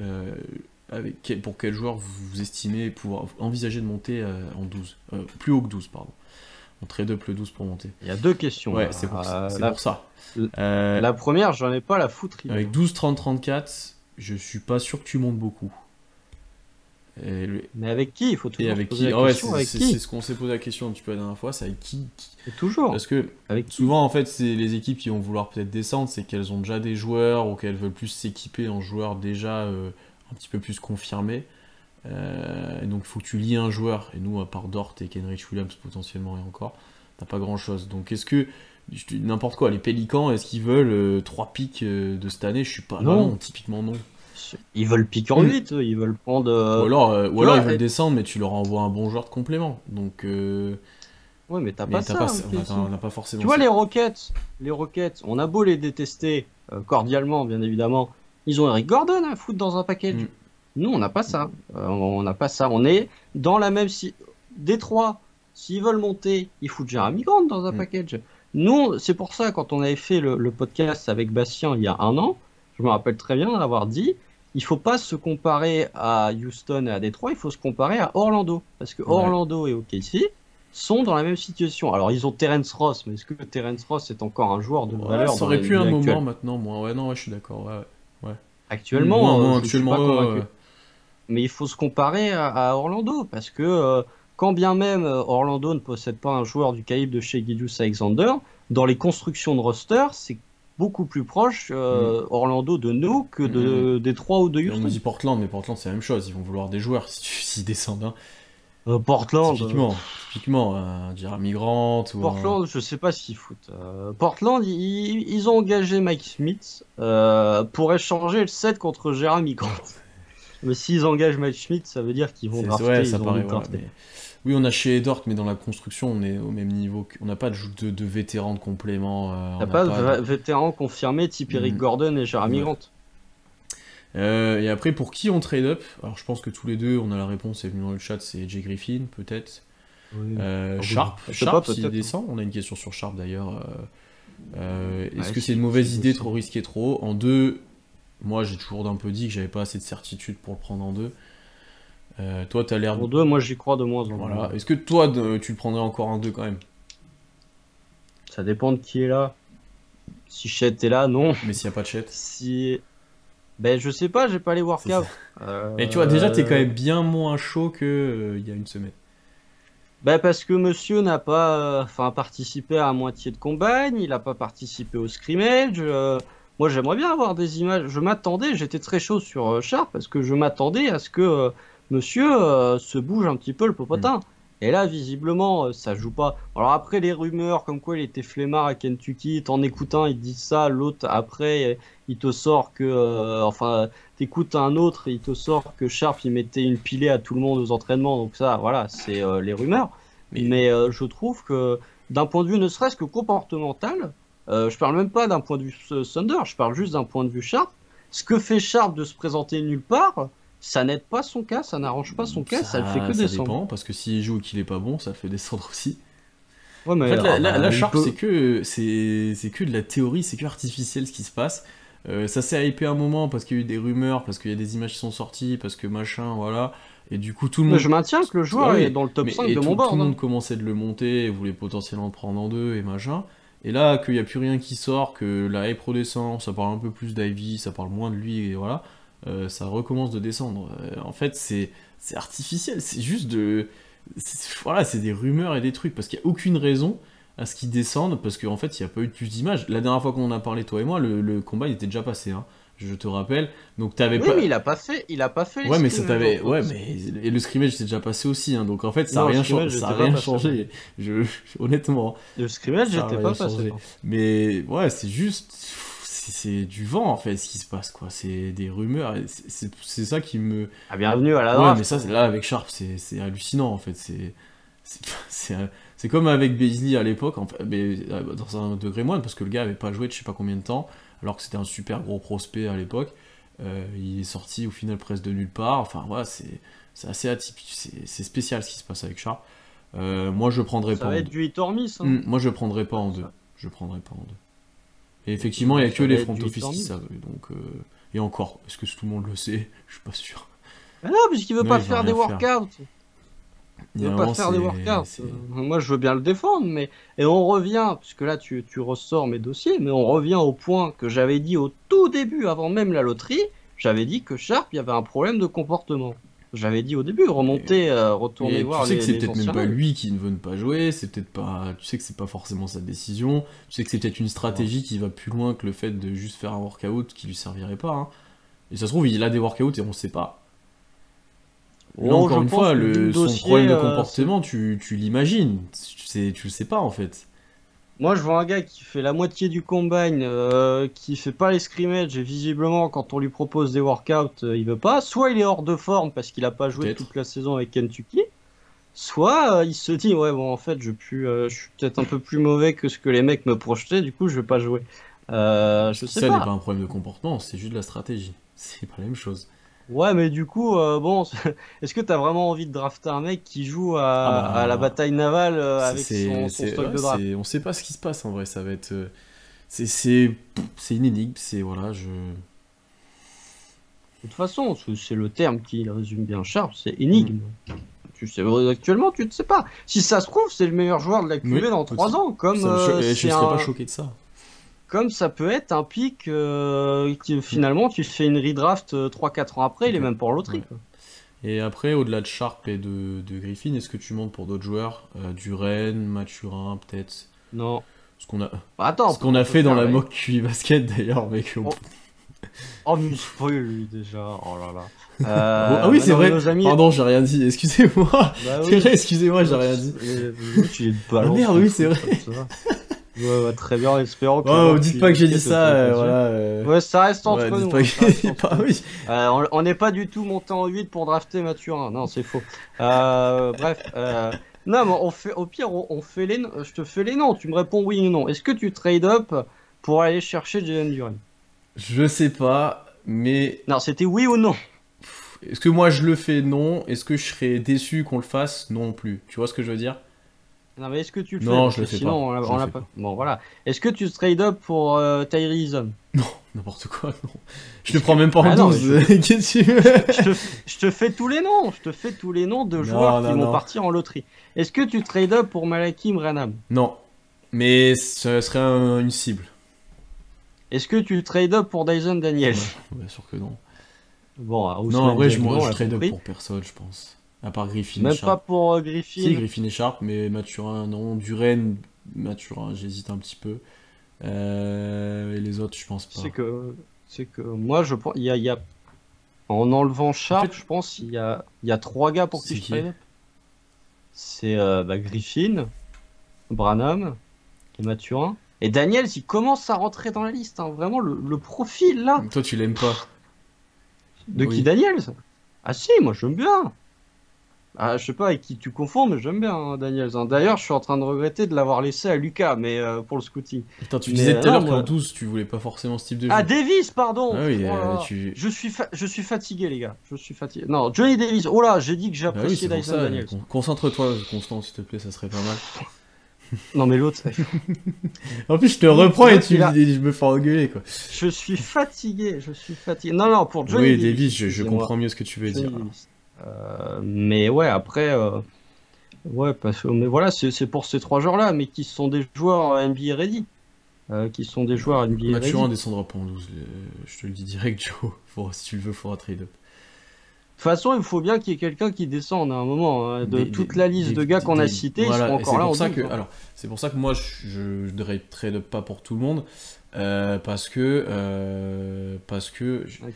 pour quel joueur vous estimez pouvoir envisager de monter en 12 plus haut que 12, pardon. On trade up le 12 pour monter. Il y a deux questions. Ouais, là. c'est pour ça. La, Euh, la première, j'en ai pas la foutre. avec 12, 30, 34, je suis pas sûr que tu montes beaucoup. Mais avec qui? Il faut Et toujours se avec poser qui? la Ah ouais, question. Avec qui? c'est ce qu'on s'est posé la question un petit peu la dernière fois, c'est avec qui? Et toujours. Parce que Avec qui? souvent, en fait, c'est les équipes qui vont vouloir peut-être descendre, c'est qu'elles ont déjà des joueurs ou qu'elles veulent plus s'équiper en joueurs déjà un petit peu plus confirmés. Et donc, il faut que tu lies un joueur. Et nous, à part Dort et Kenrich Williams potentiellement et encore, t'as pas grand-chose. Donc, est-ce que n'importe quoi, les Pélicans, est-ce qu'ils veulent 3 pics de cette année? Je suis pas. Non. Non, typiquement non. Ils veulent piquer en 8, ils veulent prendre. Ou alors, vois, ils veulent descendre, mais tu leur envoies un bon joueur de complément. Donc, Ouais, mais t'as mais pas ça. on n'a pas forcément Tu vois, ça. les Rockets, on a beau les détester cordialement, bien évidemment, ils ont Eric Gordon à foutre dans un package. Mm. Nous, on n'a pas ça. On n'a pas ça. On est dans la même. Détroit, s'ils veulent monter, ils foutent Jeremy Grant dans un package. Nous, c'est pour ça, quand on avait fait le podcast avec Bastien il y a un an, je me rappelle très bien d'avoir dit il faut pas se comparer à Houston et à Détroit, il faut se comparer à Orlando. Parce que Ouais. Orlando et OKC sont dans la même situation. Alors, ils ont Terrence Ross, mais est-ce que Terrence Ross est encore un joueur de Ouais, valeur ça dans la aurait pu un NBA moment actuelle? maintenant, moi. Ouais, non, ouais, je suis d'accord. Ouais, ouais. Ouais. Moins, Actuellement, moins je ne suis actuellement. pas convaincu. Mais il faut se comparer à Orlando, parce que quand bien même Orlando ne possède pas un joueur du calibre de Shai Gilgeous-Alexander, dans les constructions de roster, c'est beaucoup plus proche Hmm, Orlando de nous que hmm, hmm. de Détroit ou de Et on nous Houston. dit Portland, mais Portland c'est la même chose. Ils vont vouloir des joueurs si s'ils descendent, hein. Portland, Typiquement, un Jeremy Grant ou un. Portland, je sais pas s'ils foutent. Portland, ils ont engagé Mike Smith pour échanger le 7 contre Jeremy Grant. Mais s'ils engagent Mike Smith, ça veut dire qu'ils vont Ouais, drafter, ça ils ont paraît, envie de voilà. drafter. Mais oui, on a chez Dort, mais dans la construction, on est au même niveau. On n'a pas de vétérans de complément. On T'as n'a pas de pas de. vétéran confirmé type Eric Hmm, Gordon et Jeremy ouais. Grant. Et après, pour qui on trade up? Alors, je pense que tous les deux, on a la réponse, est venue dans le chat, c'est Jay Griffin, peut-être. Oui. Ah oui. Sharp, Je sais pas, s'il peut-être. descend. On a une question sur Sharp d'ailleurs. Est-ce Ouais, que c'est une s'il mauvaise idée, descend. trop risqué, trop haut? En deux, moi j'ai toujours un peu dit que j'avais pas assez de certitude pour le prendre en deux. Toi, t'as l'air. En deux, moi j'y crois de moins en Voilà. moins. Est-ce que toi, tu le prendrais encore en deux quand même? Ça dépend de qui est là. Si Chet est là, non. Mais s'il n'y a pas de chat. Si. Ben je sais pas, j'ai pas les C'est ça. workouts. Mais tu vois, déjà, t'es quand Euh, même bien moins chaud que il y a une semaine. Ben parce que monsieur n'a pas enfin, participé à moitié de combine, il n'a pas participé au scrimmage. Moi j'aimerais bien avoir des images. Je m'attendais, j'étais très chaud sur Sharp parce que je m'attendais à ce que monsieur se bouge un petit peu le Hmm. popotin. Et là, visiblement, ça joue pas. Alors après, les rumeurs comme quoi il était flemmard à Kentucky, t'en écoutant, il te dit ça, l'autre après, il te sort que, enfin, t'écoutes un autre, il te sort que Sharp il mettait une pilée à tout le monde aux entraînements. Donc ça, voilà, c'est les rumeurs. Mais Mais je trouve que d'un point de vue ne serait-ce que comportemental, je parle même pas d'un point de vue Thunder, je parle juste d'un point de vue Sharp. Ce que fait Sharp de se présenter nulle part, ça n'aide pas son cas, ça n'arrange pas son cas, ça le fait que ça descendre. dépend, parce que s'il joue et qu'il est pas bon, ça le fait descendre aussi. Ouais, En mais fait, ah la bah, il Sharp, peut. c'est que de la théorie, c'est que artificiel ce qui se passe. Ça s'est hypé un moment parce qu'il y a eu des rumeurs, parce qu'il y a des images qui sont sorties, parce que machin, voilà. Et du coup, tout le Mais monde. je maintiens que le Ah joueur est oui, dans le top mais 5 de mon tout le board, monde hein. commençait de le monter et voulait potentiellement le prendre en deux et machin. Et là, qu'il n'y a plus rien qui sort, que la hype redescend, ça parle un peu plus d'Ivy, ça parle moins de lui, et voilà, ça recommence de descendre. En fait, c'est artificiel, c'est juste de. Voilà, c'est des rumeurs et des trucs, parce qu'il n'y a aucune raison à ce qu'ils descendent, parce qu'en fait, il n'y a pas eu de plus d'images. La dernière fois qu'on en a parlé, toi et moi, le combat il était déjà passé, hein, je te rappelle. Donc t'avais Oui, pas. mais il a pas fait les Ouais, mais ça scrimmages t'avait. entre. Ouais, mais. Et le scrimmage s'est déjà passé aussi, hein, donc en fait, Non, le scrimmage, ça a j'étais pas rien passé, moi. changé. Je... Honnêtement, Le scrimmage, ça a j'étais rien pas passé, changé. moi. Mais ouais, c'est juste. C'est du vent en fait ce qui se passe, quoi. C'est des rumeurs. Et c'est ça qui me. Ah, bienvenue à la Ouais, mais draft, ça, hein. là, avec Sharp, c'est hallucinant en fait. C'est c'est comme avec Beasley à l'époque, en fait, mais dans un degré moindre, parce que le gars avait pas joué de je sais pas combien de temps, alors que c'était un super gros prospect à l'époque. Il est sorti au final presque de nulle part. Enfin, voilà, c'est assez atypique. C'est spécial ce qui se passe avec Sharp. Moi, je prendrais Ça pas va en être deux. du hit or miss, hein. Moi, je prendrais pas en deux. Ça, Je prendrais pas en deux. Et effectivement, il y a que ça va les être front du hit office or qui miss. savent. Donc, et encore, est-ce que tout le monde le sait? Je suis pas sûr. Ah non, puisqu'il veut Ouais, pas il va faire des rien faire. workouts. Il Il y a veut un pas moment, faire des workouts. c'est. Moi, je veux bien le défendre, mais et on revient, puisque là, tu ressors mes dossiers, mais on revient au point que j'avais dit au tout début, avant même la loterie. J'avais dit que Sharp, il y avait un problème de comportement. J'avais dit au début, remonter, retourner Mais tu voir sais que c'est les peut-être même anciens pas lives. lui qui ne veut pas jouer, c'est peut-être pas. Tu sais que c'est pas forcément sa décision, tu sais que c'est peut-être une Ouais. stratégie qui va plus loin que le fait de juste faire un workout qui lui servirait pas, hein. Et ça se trouve, il a des workouts et on sait pas. Là, Oh, je encore une pense fois, que vu le son dossier, problème de c'est. comportement, tu l'imagines. Tu le sais pas, en fait. Moi, je vois un gars qui fait la moitié du combine, qui fait pas les scrimmages, et visiblement, quand on lui propose des workouts, il veut pas. Soit il est hors de forme parce qu'il a pas joué Peut-être. toute la saison avec Kentucky, soit il se dit, ouais, bon, en fait, je suis peut-être un peu plus mauvais que ce que les mecs me projetaient, du coup, je vais pas jouer. Parce Je que sais ça n'est pas pas. un problème de comportement, c'est juste de la stratégie. C'est pas la même chose. Ouais, mais du coup, bon, est-ce que t'as vraiment envie de drafter un mec qui joue Ah à la bah. bataille navale avec son stock Ouais, de draft? on sait pas ce qui se passe en vrai, ça va être. C'est une énigme, c'est. Voilà, je. toute façon, c'est le terme qui résume bien Sharp, c'est énigme. Tu sais, actuellement, tu ne sais pas. Si ça se trouve, c'est le meilleur joueur de la Oui, QV dans 3 aussi. ans, comme Et je c'est serais pas un, choqué de ça. comme ça peut être un pic qui Mm. finalement tu fais une redraft 3-4 ans après, il est Ok. même pas en Ouais. loterie, quoi. Et après, au-delà de Sharp et de Griffin, est-ce que tu montes pour d'autres joueurs? Duren, Mathurin, peut-être? Non. Ce qu'on a, Bah, attends, ce qu'on a on peut fait dans faire la les... mock QI basket d'ailleurs, mec. Oh, oh, mais spoil lui déjà. Oh là là. Ah oui, Bah c'est non, mais vrai. nos amis. Pardon, j'ai rien dit. Excusez-moi. Bah C'est oui. vrai, excusez-moi, j'ai rien dit. Tu les Ah balances merde, le oui, c'est foot vrai. comme ça. Ouais, ouais, très bien, espérons que la Oh, mock dites QI pas que j'ai dit basket ne ça, t'ait pas tué. voilà. Ouais, ça reste Ouais, entre dites nous, pas hein, ça reste que. entre Pas nous. oui. On n'est pas du tout monté en 8 pour drafter Mathurin. Non, c'est faux. Bref. Non, mais on fait, au pire, on fait je te fais les noms. Tu me réponds oui ou non. Est-ce que tu trade up pour aller chercher Jalen Duren? Je sais pas, mais Non, c'était oui ou non. est-ce que moi je le fais? Non. Est-ce que je serais déçu qu'on le fasse? Non plus. Tu vois ce que je veux dire? Non, mais est-ce que tu le fais? Non, Parce je le que fais sinon, pas. Je on le l'a fais pas. pas. Bon, voilà. Est-ce que tu trade up pour Tyree Eason? N'importe quoi, non. Je te prends même pas en Ah non, mais 12. Qu'est-ce que tu veux? je te fais tous les noms. Je te fais tous les noms de joueurs Non, qui non, vont non. partir en loterie. Est-ce que tu trade up pour Malakim Ranam? Non. Mais ce serait une cible. Est-ce que tu trade up pour Dyson Daniels? Non, bien sûr que non. Bon, Non, en Ousmane vrai, Dieng, on je l'a trade up compris. pour personne, je pense. À part Griffin et Même pas Sharp. pour Si, Griffin. Griffin et Sharp, mais Mathurin, non. Duren, Mathurin, j'hésite un petit peu. Et les autres, je pense C'est pas. que, c'est que moi, je pense, en enlevant En fait, Sharp, je pense, il y a 3 gars pour qui c'est je qui? trade up. C'est Griffin, Branham et Mathurin. Et Daniels, il commence à rentrer dans la liste, hein. Vraiment, le profil là Toi, tu l'aimes pas. de qui Oui. Daniels? Ah si, moi j'aime bien. Ah, je sais pas avec qui tu confonds, mais j'aime bien Daniels, hein. D'ailleurs, je suis en train de regretter de l'avoir laissé à Lucas, mais pour le scouting. Putain, tu Mais disais tout à non, l'heure qu'en moi. 12, tu voulais pas forcément ce type de Ah, jeu. Davis, pardon! Ah oui, Oh là là. tu. Je suis fatigué, les gars. Je suis fatigué. Non, Johnny Davis. Oh là, j'ai dit que Bah oui, j'appréciais c'est pour Dyson ça. Daniels. Concentre-toi, Constant, s'il te plaît, ça serait pas mal. Non, mais l'autre, En plus, je te reprends et l'autre, il a. je me fais engueuler, quoi. Je suis fatigué. Je suis fatigué. Non, non, pour Johnny Oui, Davis, Davis, je excusez-moi. comprends mieux ce que tu veux Johnny dire. Davis. Mais ouais, après, ouais, mais voilà, c'est pour ces 3 joueurs-là, mais qui sont des joueurs NBA ready. Qui sont des joueurs NBA ready. Mathurin De descendra pas en 12, je te le dis direct, Joe. Si tu le veux, faudra trade up. toute façon, il faut bien qu'il y ait quelqu'un qui descende à un moment, hein. De toute la liste de gars qu'on a cités, ils seront Voilà, et encore c'est là en pour ça 12, que, hein. alors, c'est pour ça que moi, je ne trade up pas pour tout le monde, parce que,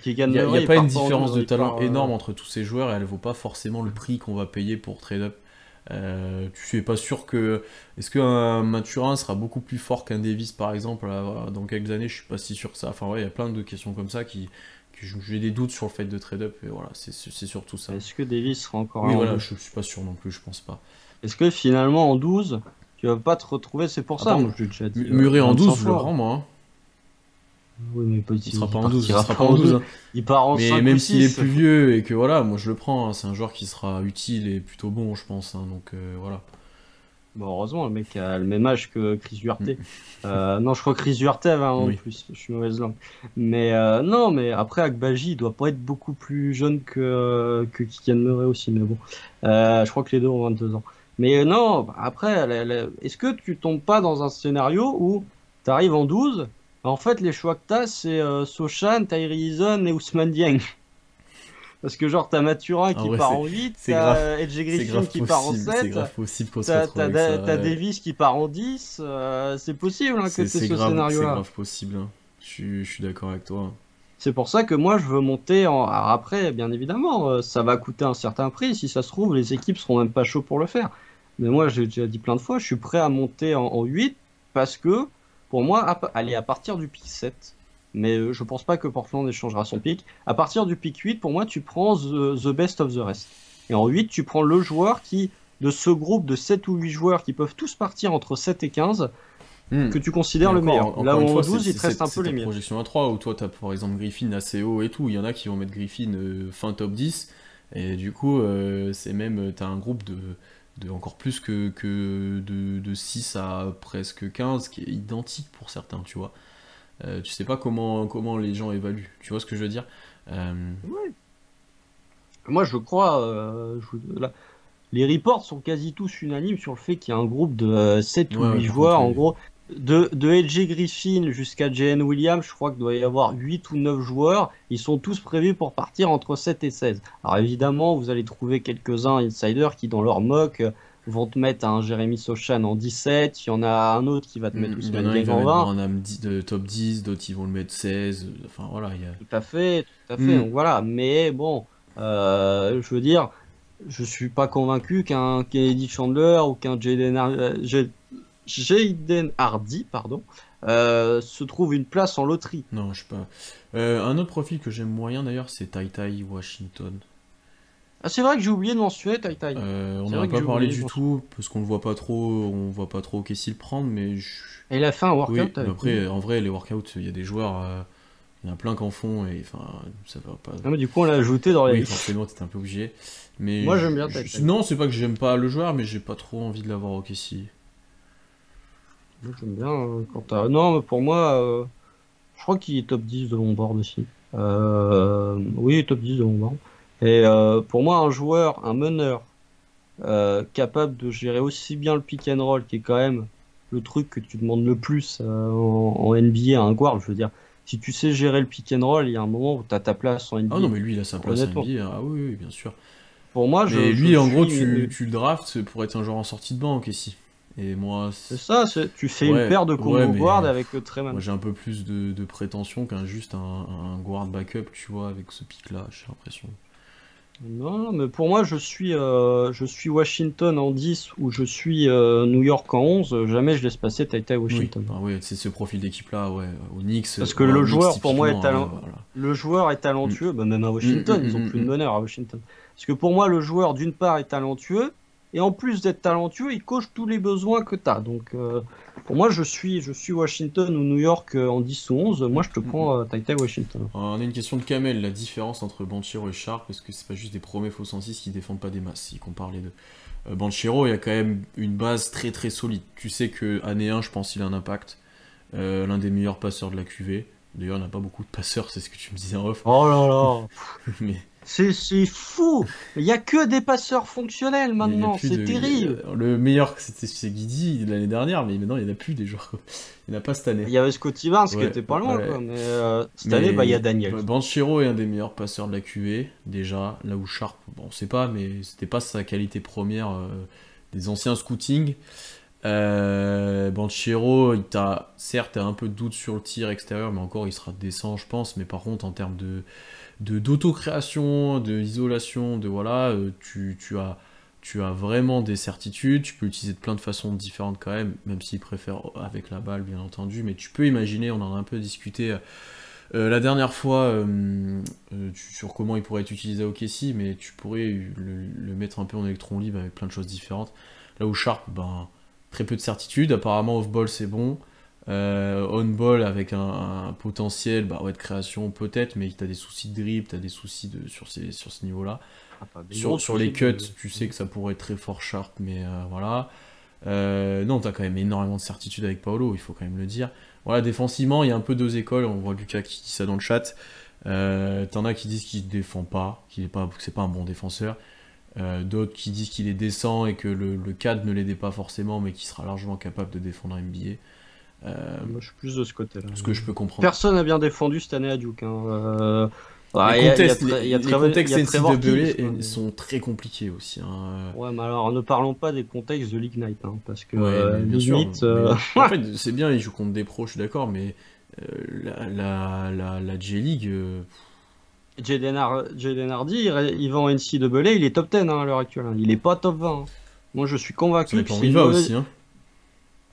Keegan il n'y a Murray, il pas une part pas en différence 12, de il talent part, énorme entre tous ces joueurs et elle vaut pas forcément le prix qu'on va payer pour trade up. Tu es pas sûr que. Est-ce qu'un Mathurin sera beaucoup plus fort qu'un Davis par exemple dans quelques années? Je suis pas si sûr que ça. Enfin, ouais, il y a plein de questions comme ça que j'ai des doutes sur le fait de trade up et voilà, c'est surtout ça. Est-ce que Davis sera encore Oui, là en voilà, 12? je suis pas sûr non plus, je pense pas. Est-ce que finalement en 12, tu vas pas te retrouver? C'est pour Ah, ça, par moi contre, je l'ai déjà dit Murray en 12, 25 je le fois. prends moi, hein. Oui, mais Il sera pas il en 12, il partira sera pas pas en en 12, 12. hein. Il part en Mais 5 ou même s'il est 6. plus vieux et que voilà, moi je le prends, hein. C'est un joueur qui sera utile et plutôt bon, je pense, hein. Donc voilà. Bon, heureusement, le mec a le même âge que Chris Duarte. Mm. Non, je crois que Chris Duarte avait un an de Oui. plus. Je suis mauvaise langue. Mais non, mais après, Agbaji, il doit pas être beaucoup plus jeune que Kylian Murray aussi. Mais bon, je crois que les deux ont 22 ans. Mais non, après, est-ce que tu tombes pas dans un scénario où tu arrives en 12, en fait, les choix que t'as, c'est Sochan, Tyree Eason et Ousmane Dieng. Parce que genre, t'as Mathurin En qui vrai, part en 8, c'est grave, t'as Edge c'est Griffin grave qui part en possible, c'est 7, grave possible qu'on se retrouve avec t'as ça. Ouais. Davis qui part en 10, c'est possible, hein, que t'aies C'est ce grave, c'est scénario-là. grave possible, hein. Je suis d'accord avec toi. C'est pour ça que moi je veux monter en. Alors après, bien évidemment, ça va coûter un certain prix. Si ça se trouve, les équipes seront même pas chauds pour le faire. Mais moi, j'ai déjà dit plein de fois, je suis prêt à monter en 8 parce que pour moi, allez, à partir du pick 7, mais je pense pas que Portland échangera son pick. À partir du pick 8, pour moi, tu prends the best of the rest. Et en 8, tu prends le joueur qui, de ce groupe de 7 ou 8 joueurs qui peuvent tous partir entre 7 et 15, Hmm. que tu Et considères le meilleur. Là encore où une en fois, 12, il te reste un peu c'est les ta miens. projection à 3 où toi, t'as par exemple Griffin assez haut et tout. Il y en a qui vont mettre Griffin fin top 10. Et du coup, c'est même, t'as un groupe de encore plus que de 6 à presque 15 qui est identique pour certains, tu vois. Tu sais pas comment les gens évaluent, tu vois ce que je veux dire? Ouais. Moi, je crois, les reports sont quasi tous unanimes sur le fait qu'il y a un groupe de 7 ou Ouais, 8 par joueurs, contre, en oui. gros, de LG Griffin jusqu'à JN Williams, je crois qu'il doit y avoir 8 ou 9 joueurs. Ils sont tous prévus pour partir entre 7 et 16. Alors évidemment, vous allez trouver quelques-uns insiders qui, dans leur mock, vont te mettre un Jérémy Sochan en 17. Il y en a un autre qui va te mettre Il y en Ousmane a un, il Dieng va en mettre 20. Branham de top 10, d'autres ils vont le mettre 16. Enfin voilà, il y a. Tout à fait, tout à fait. Hmm. Donc voilà. Mais bon, je veux dire, je suis pas convaincu qu'un Kennedy Chandler ou qu'un Jaden Hardy, pardon, se trouve une place en loterie. Non, je sais pas. Un autre profil que j'aime moyen d'ailleurs, c'est Tai Tai Washington. Ah, c'est vrai que j'ai oublié de mentionner Tai Tai. On C'est n'en a vrai que pas j'ai parlé oublié de du mentionner. tout parce qu'on le voit pas trop, on voit pas trop Kessie le prendre, mais Et il a fait un oui. workout Mais avec nous. après, en vrai, les workouts, il y a des joueurs, il y en a plein qui en font et enfin, ça va pas. Ah, mais du coup, on l'a ajouté dans la Oui, liste. forcément, t'étais un peu obligé. Mais Moi, j'aime bien Tai Tai. non, c'est pas que j'aime pas le joueur, mais j'ai pas trop envie de l'avoir au Kessie. Moi, j'aime bien Non, mais pour moi, je crois qu'il est top 10 de mon board aussi. Oui, top 10 de mon board. Et pour moi, un joueur, un meneur, capable de gérer aussi bien le pick and roll, qui est quand même le truc que tu demandes le plus en NBA à un guard. Je veux dire, si tu sais gérer le pick and roll, il y a un moment où tu as ta place en Ah non, mais NBA. lui, il a sa place en Honnêtement. NBA. Ah oui, oui, bien sûr. Pour moi, Mais je lui, le en gros, suis. tu le drafts pour être un joueur en sortie de banc, Kessie. Et moi, C'est ça, tu fais une ouais, paire de ouais, combo guard mais avec moi Treman. j'ai un peu plus de prétention qu'un juste un guard backup, tu vois, avec ce pic-là, j'ai l'impression. Non, non, mais pour moi, je suis Washington en 10 ou je suis New York en 11. Jamais je laisse passer Tai Tai Oui, Washington. enfin, ouais, c'est ce profil d'équipe-là, ouais. Au Knicks, Parce que ouais, au le Knicks joueur, pour moi, typiquement, ouais, voilà. le joueur est Mm. talentueux. Bah, même à Mm, mm, Washington, ils ont mm, plus mm, de mm. meneur à Washington. Parce que pour moi, le joueur, d'une part, est talentueux. Et en plus d'être talentueux, il coche tous les besoins que tu as. Donc, pour moi, je suis Washington ou New York en 10 ou 11. Moi, je te Mm, mm. prends Tai Tai Washington. On a une question de Kamel, la différence entre Banchero et Sharp, parce que c'est pas juste des promets faux 106 qui défendent pas des masses, si on compare les deux. Banchero, il y a quand même une base très très solide. Tu sais que année 1, je pense qu'il a un impact. L'un des meilleurs passeurs de la QV. D'ailleurs, il n'y a pas beaucoup de passeurs, c'est ce que tu me disais en off. Oh là là! Mais C'est fou! Il y a que des passeurs fonctionnels il y a maintenant, plus c'est de. terrible! Le meilleur, c'est Guidi l'année dernière, mais maintenant, il n'y en a plus des joueurs. Il n'y en a pas cette année. Il y avait Scotty Barnes qui Ouais, était pas loin, ouais. quoi. Mais cette année, bah, il y a Mais Daniels. Banchero est un des meilleurs passeurs de la QV, déjà. Là où Sharp, bon, on sait pas, mais c'était pas sa qualité première des anciens scouting. Banchero, certes, t'as un peu de doute sur le tir extérieur, mais encore, il sera décent, je pense. Mais par contre, en termes d'auto-création, d'isolation, de voilà, tu as vraiment des certitudes. Tu peux l'utiliser de plein de façons différentes quand même s'il préfère avec la balle, bien entendu. Mais tu peux imaginer, on en a un peu discuté la dernière fois sur comment il pourrait être utilisé au Kessie, mais tu pourrais le mettre un peu en électron libre avec plein de choses différentes. Là où Sharp, ben, très peu de certitude. Apparemment, off-ball, c'est bon. On-ball, avec un potentiel bah, ouais, de création, peut-être, mais tu as des soucis de dribble, tu as des soucis sur ce niveau-là. Ah, pas des gros Sur les soucis cuts, tu sais que ça pourrait être très fort Sharp, mais voilà. Non, tu as quand même énormément de certitude avec Paolo, il faut quand même le dire. Voilà, défensivement, il y a un peu deux écoles, on voit Lucas qui dit ça dans le chat. T'en as qui disent qu'il ne défend pas, que c'est pas un bon défenseur. D'autres qui disent qu'il est décent et que le cadre ne l'aidait pas forcément, mais qu'il sera largement capable de défendre NBA. Moi, je suis plus de ce côté-là. Ce que je peux comprendre. Personne n'a bien défendu cette année à Duke. Hein. Les contextes, les contextes Trevor Keels, quoi, NCAA mais- sont très compliqués aussi. Hein. Ouais, mais alors ne parlons pas des contextes de l'Ignite, hein, parce que Ouais, mais bien sûr. limite, Mais en fait, c'est bien, ils jouent contre des pros, je suis d'accord, mais la J-League, Jaden Hardy, il va en NCAA, il est top 10 hein, à l'heure actuelle. Hein. Il est pas top 20. Hein. Moi, je suis ça convaincu que dépend où c'est il une va mauvaise. aussi. Hein.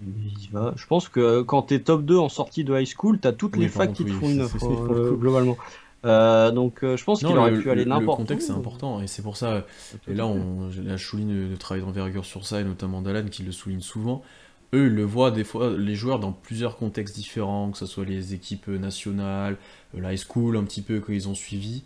Il va. Je pense que quand t'es top 2 en sortie de high school, t'as toutes Oui, les par facs contre, qui te oui, font une c'est offre, pour le coup. globalement. Donc, je pense Non, qu'il aurait pu aller le n'importe contexte, c'est où. important, et c'est pour ça, Tout et à là, fait. là, je souligne le travail d'envergure sur ça, et notamment d'Alan qui le souligne souvent. Eux, ils le voient des fois, les joueurs dans plusieurs contextes différents, que ce soit les équipes nationales, la high school, un petit peu, qu'ils ont suivi.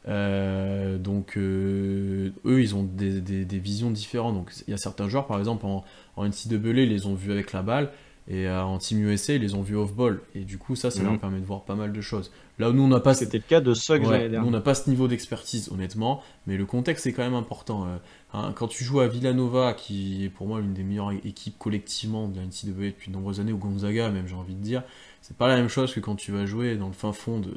Donc, eux, ils ont des visions différentes. Donc, il y a certains joueurs, par exemple, en NCAA, ils les ont vus avec la balle, Et en Team USA, ils les ont vus off-ball. Et du coup, ça leur permet de voir pas mal de choses. Là où nous, on n'a pas... C'était le cas de Suggs l'année nous, dernière. on n'a pas ce niveau d'expertise, honnêtement. Mais le contexte est quand même important. Quand tu joues à Villanova, qui est pour moi l'une des meilleures équipes collectivement de la NCAA depuis de nombreuses années, ou Gonzaga, même, j'ai envie de dire, c'est pas la même chose que quand tu vas jouer dans le fin fond de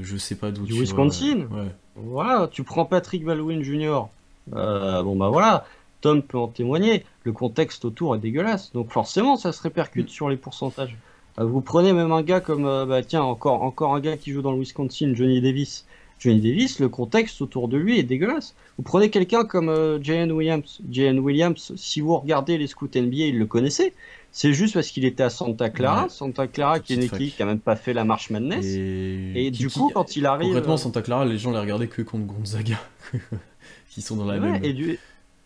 je sais pas d'où Du Wisconsin. Ouais. Voilà, tu prends Patrick Baldwin Jr. Bon bah voilà, Tom peut en témoigner. Le contexte autour est dégueulasse, donc forcément ça se répercute sur les pourcentages. Vous prenez même un gars comme, bah tiens, encore un gars qui joue dans le Wisconsin, Johnny Davis. Johnny Davis, le contexte autour de lui est dégueulasse. Vous prenez quelqu'un comme Jalen Williams. Jalen Williams, si vous regardez les scouts NBA, il le connaissait. C'est juste parce qu'il était à Santa Clara. Ouais. Santa Clara, qui est une équipe qui a même pas fait la March Madness. Et du coup, quand il arrive... Concrètement, Santa Clara, les gens les regardaient que contre Gonzaga. Qui sont dans la même...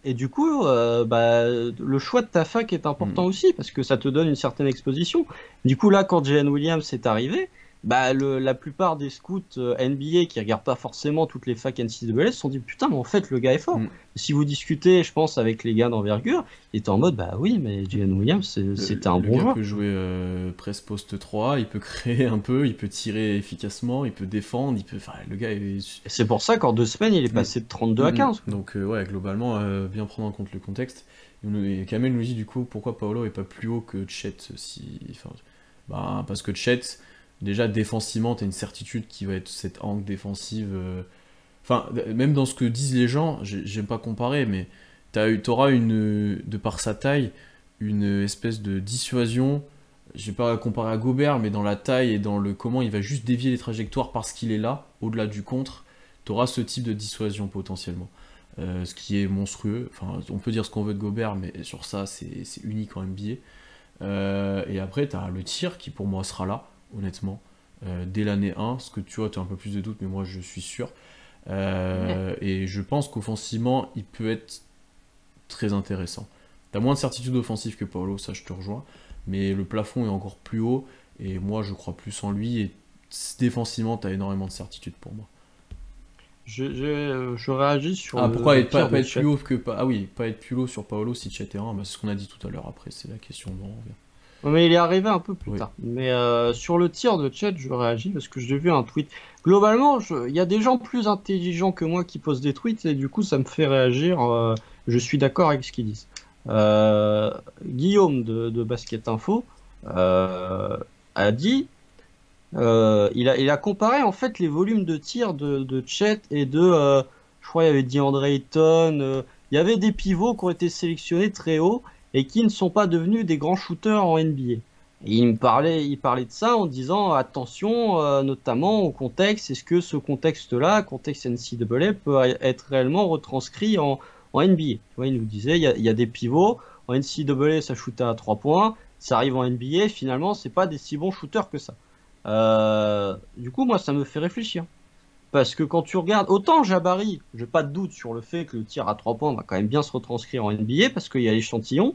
Et du coup, bah, le choix de ta fac est important aussi, parce que ça te donne une certaine exposition. Du coup, là, quand Jalen Williams est arrivé, bah, la plupart des scouts NBA qui regardent pas forcément toutes les facs NCAA se sont dit putain, mais en fait, le gars est fort. Si vous discutez, je pense, avec les gars d'envergure, ils étaient en mode bah oui, mais Jalen Williams, c'était un bon joueur. Le gars peut jouer presse poste 3, il peut créer un peu, il peut tirer efficacement, il peut défendre, enfin, le gars est... C'est pour ça qu'en 2 semaines, il est passé de 32 à 15. Donc, ouais, globalement, bien prendre en compte le contexte. Et Kamel nous dit du coup pourquoi Paolo est pas plus haut que Chet bah, parce que Chet. Déjà, défensivement, tu as une certitude qui va être cette angle défensive. Enfin, même dans ce que disent les gens, j'aime pas comparer, mais t'auras de par sa taille, une espèce de dissuasion. Je vais pas comparer à Gobert, mais dans la taille et dans le comment il va juste dévier les trajectoires parce qu'il est là, au-delà du contre, t'auras ce type de dissuasion potentiellement. Ce qui est monstrueux. Enfin, on peut dire ce qu'on veut de Gobert, mais sur ça, c'est unique en NBA. Et après, t'as le tir qui pour moi sera là. Honnêtement, dès l'année 1, ce que tu vois, tu as un peu plus de doute, mais moi je suis sûr. Et je pense qu'offensivement, il peut être très intéressant. Tu as moins de certitude offensive que Paolo, ça je te rejoins, mais le plafond est encore plus haut, et moi je crois plus en lui, et défensivement, tu as énormément de certitude pour moi. Je réagis sur. Pourquoi pas être plus haut que. Ah oui, pas être plus haut sur Paolo si Chet est 1, bah, c'est ce qu'on a dit tout à l'heure après, c'est la question dont on revient. Mais il est arrivé un peu plus tard. Mais sur le tir de Chet, je réagis parce que j'ai vu un tweet. Globalement, il y a des gens plus intelligents que moi qui posent des tweets et du coup, ça me fait réagir. Je suis d'accord avec ce qu'ils disent. Guillaume de Basket Info a dit. Il a comparé en fait les volumes de tir de Chet et je crois il y avait DeAndre Ayton. Il y avait des pivots qui ont été sélectionnés très haut et qui ne sont pas devenus des grands shooters en NBA. Et il parlait de ça en disant attention notamment au contexte, est-ce que ce contexte-là, contexte NCAA, peut être réellement retranscrit en NBA. Tu vois, il nous disait il y a des pivots, en NCAA ça shootait à 3 points, ça arrive en NBA, finalement c'est pas des si bons shooters que ça. Du coup moi ça me fait réfléchir. Parce que quand tu regardes, autant Jabari, j'ai pas de doute sur le fait que le tir à 3 points va quand même bien se retranscrire en NBA parce qu'il y a l'échantillon,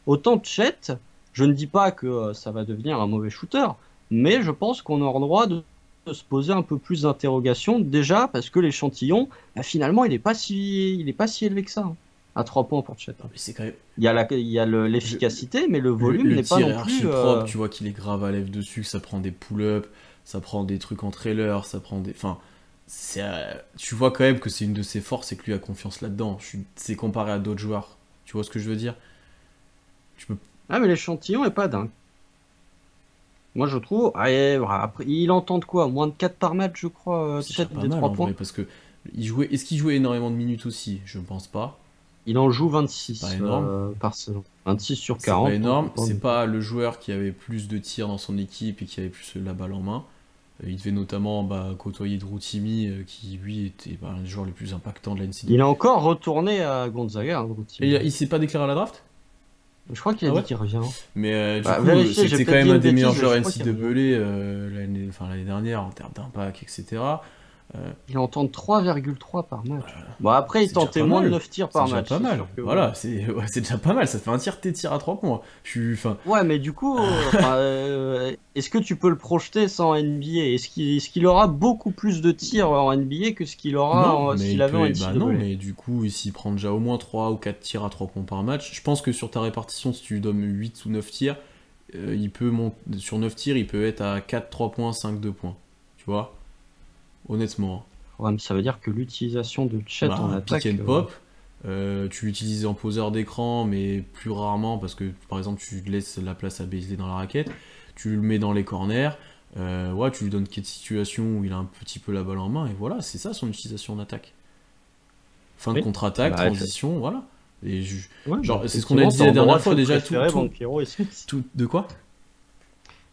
autant Chet, je ne dis pas que ça va devenir un mauvais shooter, mais je pense qu'on aura le droit de se poser un peu plus d'interrogations, déjà parce que l'échantillon, bah, finalement, il est pas si élevé que ça, hein, à 3 points pour Chet. Mais c'est quand même... Il y a l'efficacité, mais le volume n'est pas non plus... propre, tu vois qu'il est grave à lèvres dessus, que ça prend des pull-ups, ça prend des trucs en trailer, ça prend des... Enfin, tu vois quand même que c'est une de ses forces et que lui a confiance là-dedans. C'est comparé à d'autres joueurs. Tu vois ce que je veux dire? Ah, mais l'échantillon est pas dingue. Moi, je trouve... après, il entend de quoi? Moins de 4 par match, je crois, Chet des 3 points. Vrai, parce que est-ce qu'il jouait énormément de minutes aussi? Je ne pense pas. Il en joue 26 par saison. 26 sur 40. C'est pas énorme. C'est pas le joueur qui avait plus de tirs dans son équipe et qui avait plus la balle en main. Il devait notamment côtoyer Drew Timme, qui lui était un des joueurs les plus impactants de la NCAA. Il est encore retourné à Gonzaga, Drew Timme. Et il s'est pas déclaré à la draft? Je crois qu'il a dit qu'il revient. Mais du coup, c'était quand même un des meilleurs joueurs NCAA l'année dernière en termes d'impact, etc. Il en tente 3,3 par match. Bon, après, il C'est déjà tentait pas moins de mal. 9 tirs C'est par déjà match. pas C'est mal. sûr que, Voilà, c'est déjà pas mal. Ça te fait un tir tes tirs à 3 points. Enfin, ouais, mais du coup, enfin, est-ce que tu peux le projeter sans NBA? Est-ce qu'il aura beaucoup plus de tirs en NBA que ce qu'il aura non, mais s'il il avait en peut. Bah non, NCAA? mais du coup, s'il prend déjà au moins 3 ou 4 tirs à 3 points par match, je pense que sur ta répartition, si tu lui donnes 8 ou 9 tirs, il peut sur 9 tirs, il peut être à 4 3 points, 5 2 points. Tu vois? Honnêtement. Ouais, mais ça veut dire que l'utilisation de Chet en Bah, pick attaque. and pop, tu l'utilises en poseur d'écran, mais plus rarement parce que par exemple tu laisses la place à Beasley dans la raquette, tu le mets dans les corners, ouais, tu lui donnes quelques situations où il a un petit peu la balle en main, et voilà, c'est ça son utilisation en attaque. Fin de Oui. contre-attaque, Bah, transition, voilà. Et ouais, bah, genre, c'est ce qu'on a effectivement, dit t'as la le droit dernière de fois déjà, préférer Banchero et Smith. de quoi?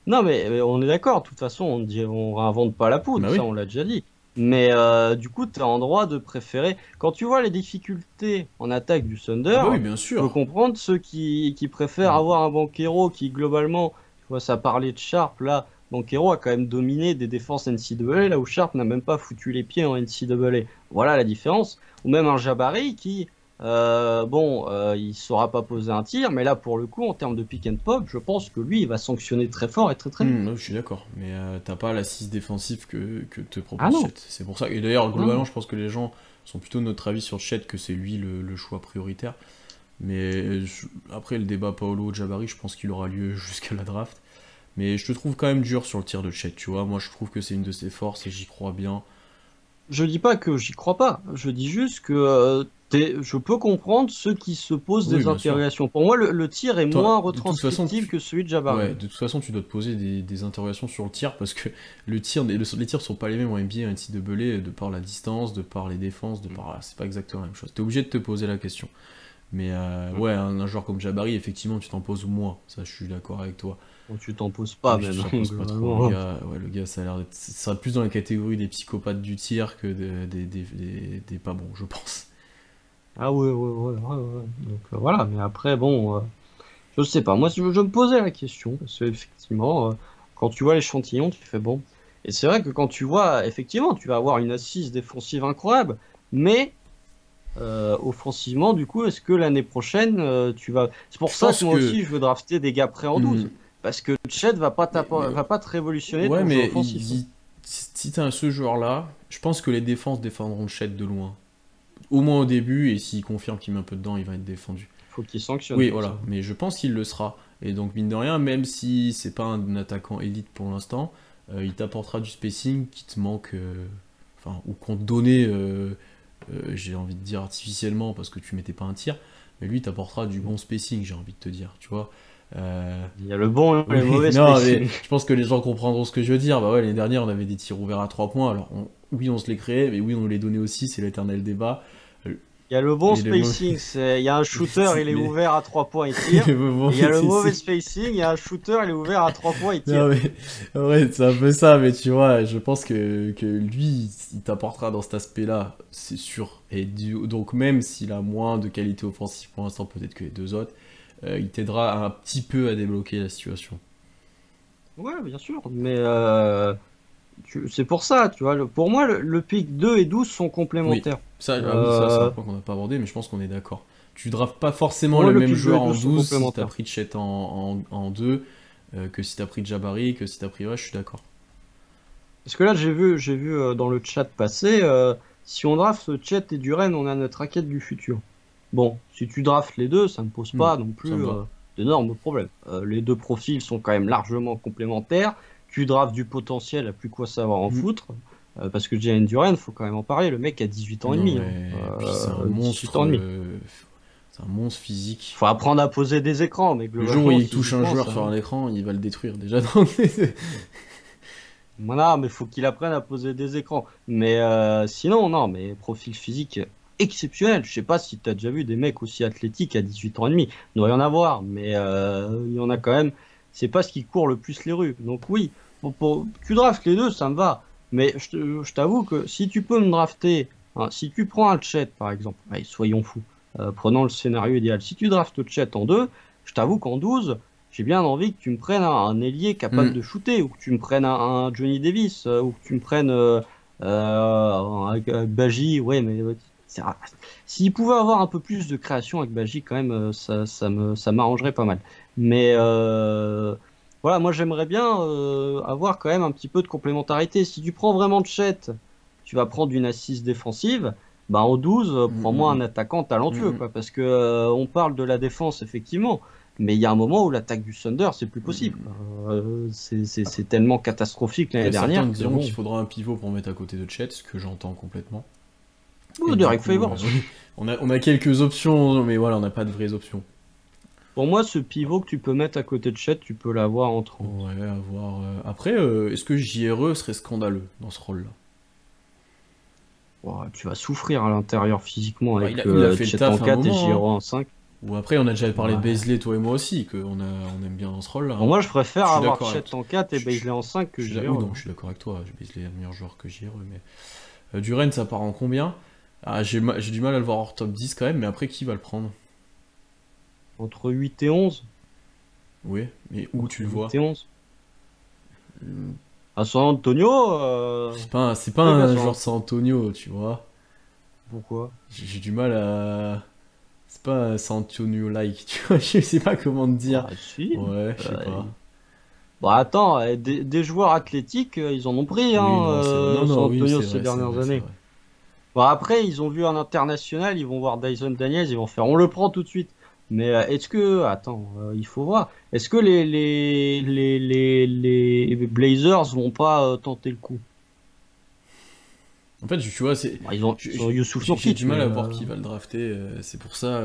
Non, mais on est d'accord. De toute façon, on réinvente pas la poudre, Bah ça, oui. on l'a déjà dit. Mais du coup, tu as en droit de préférer. Quand tu vois les difficultés en attaque du Ah Thunder, bah oui, bien je peux sûr. comprendre ceux qui préfèrent avoir un Banchero qui, globalement, tu vois, ça parlait de Sharp, là. Banchero a quand même dominé des défenses NCAA, là où Sharp n'a même pas foutu les pieds en NCAA. Voilà la différence. Ou même un Jabari qui, il saura pas poser un tir, mais là, pour le coup, en termes de pick and pop, je pense que lui, il va sanctionner très fort et très très vite. Ouais, je suis d'accord, mais t'as pas l'assise défensive que te Ah propose non. Chet. C'est pour ça. Et d'ailleurs, Non. globalement, je pense que les gens sont plutôt de notre avis sur Chet, que c'est lui le choix prioritaire. Mais après le débat Paolo-Jabari, je pense qu'il aura lieu jusqu'à la draft. Mais je te trouve quand même dur sur le tir de Chet, tu vois. Moi, je trouve que c'est une de ses forces et j'y crois bien. Je dis pas que j'y crois pas, je dis juste que je peux comprendre ceux qui se posent Oui, des bien sûr. interrogations. Pour moi, le tir est Toi, moins de toute façon, retranscriptible que celui de Jabari. ouais, de toute façon, tu dois te poser des interrogations sur le tir parce que les tirs sont pas les mêmes en NBA et en NCAA de par la distance, de par les défenses, c'est pas exactement la même chose. T'es obligé de te poser la question. Mais ouais, un joueur comme Jabari, effectivement, tu t'en poses moins. Ça, je suis d'accord avec toi. Bon, tu t'en poses pas Oui, même, tu t'en poses pas trop. globalement. Le gars, ça a l'air d'être. Ça sera plus dans la catégorie des psychopathes du tir que des pas bons, je pense. Ah ouais, ouais, ouais, ouais, ouais. Donc voilà, mais après, bon, je sais pas. Moi, je me posais la question, parce qu'effectivement, quand tu vois l'échantillon, tu fais bon. Et c'est vrai que quand tu vois, effectivement, tu vas avoir une assise défensive incroyable, mais offensivement, du coup, est-ce que l'année prochaine, tu vas. C'est pour Je ça que pense moi que. aussi, je veux drafter des gars prêts en Hmm, 12. Parce que Chet va pas, mais va pas te révolutionner ouais, ton jeu mais offensif, hein. si t'as ce joueur-là, je pense que les défenses défendront Chet de loin. Au moins au début, et s'il confirme qu'il met un peu dedans, il va être défendu. Faut qu'il sanctionne Oui, pour ça. voilà, mais je pense qu'il le sera. Et donc, mine de rien, même si c'est pas un attaquant élite pour l'instant, il t'apportera du spacing qui te manque, enfin, ou qu'on te donnait, j'ai envie de dire artificiellement parce que tu mettais pas un tir, mais lui il t'apportera du bon spacing, j'ai envie de te dire, tu vois. Euh, Il y a le bon et oui, le mauvais non, mais spacing. je pense que les gens comprendront ce que je veux dire. Bah ouais, l'année dernière, on avait des tirs ouverts à 3 points, alors oui, on se les créait, mais oui, on nous les donnait aussi, c'est l'éternel débat. Il y a le bon Et les mauvais- spacing, il y a un shooter, il est mais- ouvert à 3 points, il tire. les mauvais Et il y a le mauvais spacing. spacing, il y a un shooter, il est ouvert à 3 points, il tire. Non, mais en vrai, c'est un peu ça, mais tu vois, je pense que lui, il t'apportera dans cet aspect-là, c'est sûr. Et donc, même s'il a moins de qualité offensive pour l'instant, peut-être que les deux autres, il t'aidera un petit peu à débloquer la situation. Ouais, bien sûr, mais c'est pour ça, tu vois. Pour moi, le pick 2 et 12 sont Oui, complémentaires. ça, ah oui, ça c'est un Euh, point qu'on n'a pas abordé, mais je pense qu'on est d'accord. Tu draftes pas forcément pour moi, le le même pick 2 et joueur en 12 sont 12 si t'as complémentaires. pris Chet en 2, que si t'as pris Jabari, que si t'as pris... Ouais, je suis d'accord. Parce que là, j'ai vu dans le chat passer, si on draft Chet et Duren, on a notre raquette du futur. Bon, si tu draftes les deux, ça ne pose Hmm, pas non ça me plus va. d'énormes problèmes. Les deux profils sont quand même largement complémentaires. Tu draftes du potentiel, à plus quoi savoir en Hmm. foutre. Parce que Jalen Duren, faut quand même en parler, le mec a 18 ans et Non, demi, hein. mais... Et puis c'est un 18 monstre... ans et demi. C'est un monstre physique. Faut apprendre à poser des écrans, mais Le jour où globalement, il touche un physiquement, joueur ça. sur un écran, il va le détruire déjà. Donc, Voilà, mais faut qu'il apprenne à poser des écrans. Mais sinon, non, mais profil physique exceptionnel. Je sais pas si tu as déjà vu des mecs aussi athlétiques à 18 ans et demi. Il doit y en avoir, mais il y en a quand même. C'est pas ce qui court le plus les rues. Donc oui, tu draftes les deux, ça me va. Mais je t'avoue que si tu peux me drafter, hein, si tu prends un Chet par exemple, allez, soyons fous, prenons le scénario idéal. Si tu draftes Chet en 2, je t'avoue qu'en 12, j'ai bien envie que tu me prennes un ailier capable hmm. de shooter, ou que tu me prennes un Johnny Davis, ou que tu me prennes Avec Baji, ouais, mais s'il pouvait avoir un peu plus de création avec Baji, quand même, ça m'arrangerait pas mal. Mais voilà, moi j'aimerais bien avoir quand même un petit peu de complémentarité. Si tu prends vraiment Chet, tu vas prendre une assise défensive. Bah en 12, prends-moi un attaquant talentueux, quoi. Parce que on parle de la défense, effectivement. Mais il y a un moment où l'attaque du Thunder, c'est plus possible, quoi. C'est tellement catastrophique l'année Certains dernière que diront bon. qu'il faudra un pivot pour mettre à côté de Chet, ce que j'entends complètement. Oh, Et du Derek coup, Favors. oui, on a quelques options, mais voilà, on n'a pas de vraies options. Pour moi, ce pivot que tu peux mettre à côté de Chet, tu peux l'avoir en 30. Ouais, à voir. Après, est-ce que JRE serait scandaleux dans ce rôle-là? Oh, tu vas souffrir à l'intérieur physiquement Bah, avec il a fait le Chet en taf à un 4 et moment, hein. Giro en 5. Ou après, on a déjà parlé de Ouais. Bezley, toi et moi aussi, on aime bien dans ce rôle-là, Bon, hein. moi, je préfère Je suis avoir d'accord avec Chet toi. en 4 et Bazley en 5 que Oui, Giro. donc je suis d'accord avec toi. Bezley est un meilleur joueur que JRE, mais Duren, ça part en combien? Ah, j'ai du mal à le voir hors top 10 quand même, mais après, qui va le prendre? Entre 8 et 11. Oui, mais où Entre tu le 8 vois? et 11. À San Antonio, C'est pas très bien un San joueur de Antonio. San Antonio, tu vois. Pourquoi? J'ai du mal à. C'est pas un San Antonio-like, tu vois. Je sais pas comment te dire. Bah, si. Ouais, je sais Euh, pas. Bah, attends, des joueurs athlétiques, ils en ont pris, Oui, hein, non, c'est vrai. Non, San non, oui, Antonio c'est ces vrai, c'est dernières vrai, c'est années. vrai. Bon, après, ils ont vu un international, ils vont voir Dyson Daniels, ils vont faire, on le prend tout de suite. Mais est-ce que, attends, il faut voir, est-ce que les Blazers vont pas tenter le coup? En fait, tu vois, c'est. Bah, ils ont Youssouf J'ai Nurkic, du mal mais à voir qui va le drafter. C'est pour ça,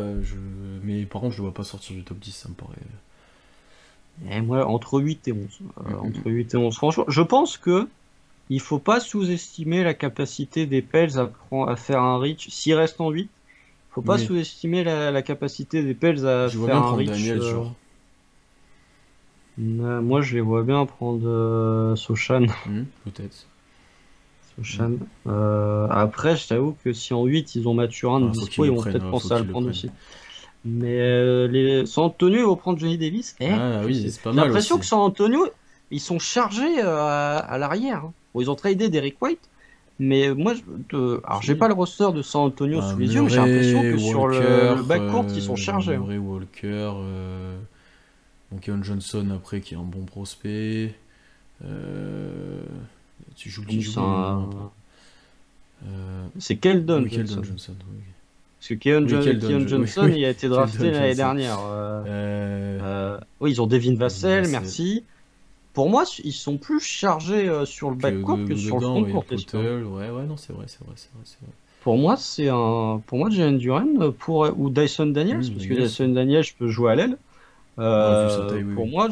Mais par contre, je le vois pas sortir du top 10, ça me paraît. moi, entre 8 et 11. Mm, mm, Entre mm. 8 et 11. Franchement, je pense que il faut pas sous-estimer la capacité des Pels à faire un reach. S'ils restent en 8, faut pas Oui, sous-estimer la capacité des Pels à je vois faire bien un prendre reach. Daniel, genre. Moi, je les vois bien prendre Sochan. Peut-être. Mm. Sochan. Après, je t'avoue que si en 8 ils ont Mathurin de Ah, faut qu'ils dispo, ils le vont prennent, peut-être faut penser à qu'ils le le prendre prennent. aussi. Mais San Antonio, ils vont prendre Johnny Davis. Ah oui, c'est pas J'ai mal l'impression aussi. que San Antonio, ils sont chargés à l'arrière, hein. Bon, ils ont tradé Derrick White, mais moi, alors j'ai Si. pas le roster de San Antonio Bah, sous les yeux, mais j'ai l'impression Murray, que sur Walker, le backcourt, ils sont chargés, hein. Murray, Walker, bon, Keon Johnson après qui est un bon prospect. Euh, Oui, j'oublie les noms après. c'est Keldon Oui, Keldon Johnson. Johnson. Oui, Parce que oui Keon Oui, Johnson, oui, il a été Keldon drafté l'année Johnson. dernière. Euh, Oui, ils ont Devin Devin Vassell, Vassell. merci. Pour moi, ils sont plus chargés sur le backcourt que sur le Dedans, il y a frontcourt, les Spurs. Potel. Ouais, ouais, non, c'est vrai, c'est vrai, c'est vrai, c'est vrai. Pour moi, Jalen Duren ou Dyson Daniels, parce que Daniels. Dyson Daniels peut jouer à l'aile. Ouais, vu sa taille, oui, Pour oui. moi,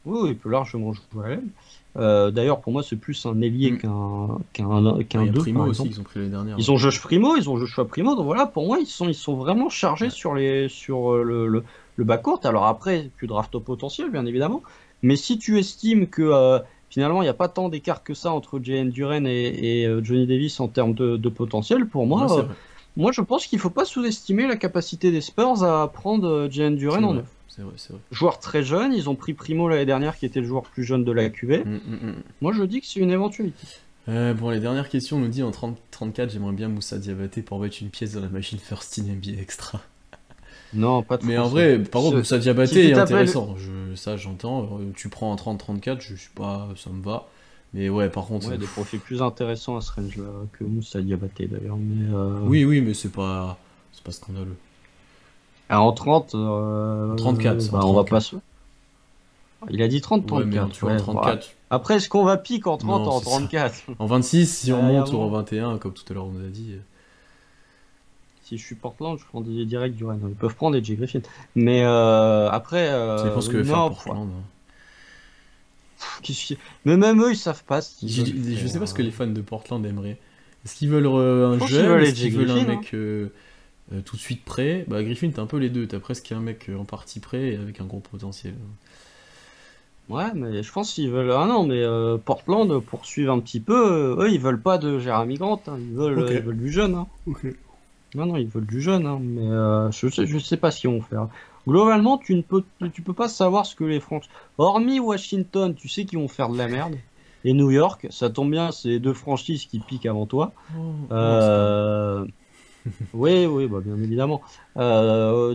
oui, oui, il peut largement jouer à l'aile. D'ailleurs, pour moi, c'est plus un ailier Mm. qu'un Il y a 2, Primo par aussi exemple. qu'ils ont pris l'année dernière. Ils ont Josh Primo, ils ont Joshua Primo, donc voilà, pour moi, ils sont vraiment chargés Ouais. sur le backcourt. Alors après, tu draftes au potentiel, bien évidemment, mais si tu estimes que finalement, il n'y a pas tant d'écart que ça entre Jalen Duren et Johnny Davis en termes de potentiel, pour Ouais, c'est moi, vrai. moi, je pense qu'il faut pas sous-estimer la capacité des Spurs à prendre Jalen C'est Duren en vrai. neuf. C'est vrai, c'est vrai. Joueur très jeune, ils ont pris Primo l'année dernière, qui était le joueur plus jeune de la QV. Mm. Moi, je dis que c'est une éventualité. Bon, les dernières questions, on nous dit en 30-34, j'aimerais bien Moussa Diabaté pour mettre une pièce dans la machine First in NBA Extra. Non, pas de Mais en français. vrai, par contre, Moussa Si Diabaté tu est t'appelles intéressant. Ça, j'entends. Tu prends un 30-34, je suis pas. Ça me va. Mais ouais, par contre. Ouais, des profils plus intéressants à ce range-là que Moussa Diabaté d'ailleurs. Mais Oui, oui, mais c'est pas. C'est pas scandaleux. en 30, 34, bah, en on va 34. pas se. Il a dit 30, Ouais, mais 34. tu vois, en Ouais, bah. 34. Après, est-ce qu'on va pique en 30 Non, ou en c'est ça. 34? En 26, si on Il y a monte, ou en vraiment- 21, comme tout à l'heure on nous a dit. Si je suis Portland, je prends des directs du Rennes. Ils peuvent prendre des Jay Griffin. Mais après, Ça dépend ce que veut faire non, Portland, hein. mais même eux, ils savent pas ce qu'ils Je, veulent je sais faire. pas ce que les fans de Portland aimeraient. Est-ce qu'ils veulent Je un pense qu'ils jeune? veulent Est-ce les Jay qu'ils veulent un Griffin, hein. mec tout de suite prêt? Bah, Griffin, t'as un peu les deux. T'as presque un mec en partie prêt et avec un gros potentiel. Ouais, mais je pense qu'ils veulent. Ah non, mais Portland, pour suivre un petit peu, eux, ils veulent pas de Jeremy Grant, hein. Ok. Ils veulent du jeune, hein. Ok. Non, non, ils veulent du jeune, hein. Mais je sais pas ce qu'ils vont faire. Globalement, tu peux pas savoir ce que les Francs. Hormis Washington, tu sais qu'ils vont faire de la merde. et New York. Ça tombe bien, c'est les deux franchises qui piquent avant toi. Non, c'est pas... Oui, oui, bah, bien évidemment.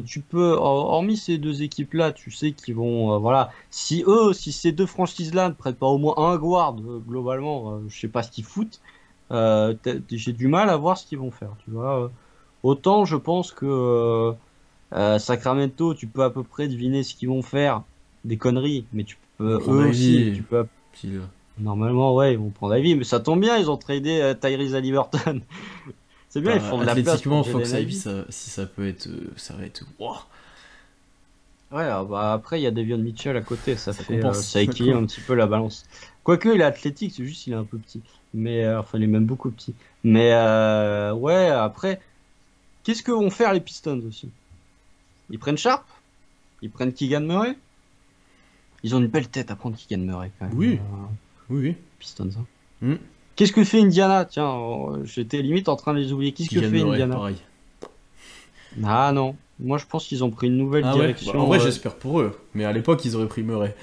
Tu peux, hormis ces deux équipes-là, tu sais qu'ils vont, voilà, si ces deux franchises-là ne prennent pas au moins un guard, globalement, je sais pas ce qu'ils foutent. J'ai du mal à voir ce qu'ils vont faire, tu vois. Autant je pense que Sacramento, tu peux à peu près deviner ce qu'ils vont faire, des conneries, mais tu On peux, prend eux aussi, Ivy. tu peux, Puis, normalement, ouais, ils vont prendre la vie, mais ça tombe bien, ils ont tradé Tyrese Haliburton. C'est bien, ils bah, font de la place pour athlétiquement, Jaden Fox Ivy, Ivey. si ça peut être... ça va être... Wouah, Ouais, bah après, il y a Davion Mitchell à côté, ça compense. ça équilibre un petit peu la balance. Quoique, il est athlétique, c'est juste il est un peu petit. Mais, enfin, il est même beaucoup petit. Mais, ouais, après, qu'est-ce que vont faire les Pistons aussi? Ils prennent Sharp? Ils prennent Keegan Murray? Ils ont une belle tête à prendre Keegan Murray, quand même, Oui, oui, Pistons, hein. oui. Qu'est-ce que fait Indiana? Tiens, j'étais limite en train de les oublier. Qu'est-ce que Keegan fait Murray, Indiana? pareil. Ah non, moi je pense qu'ils ont pris une nouvelle Ah ouais, bah, en direction. vrai, j'espère pour eux. Mais à l'époque, ils auraient pris Murray.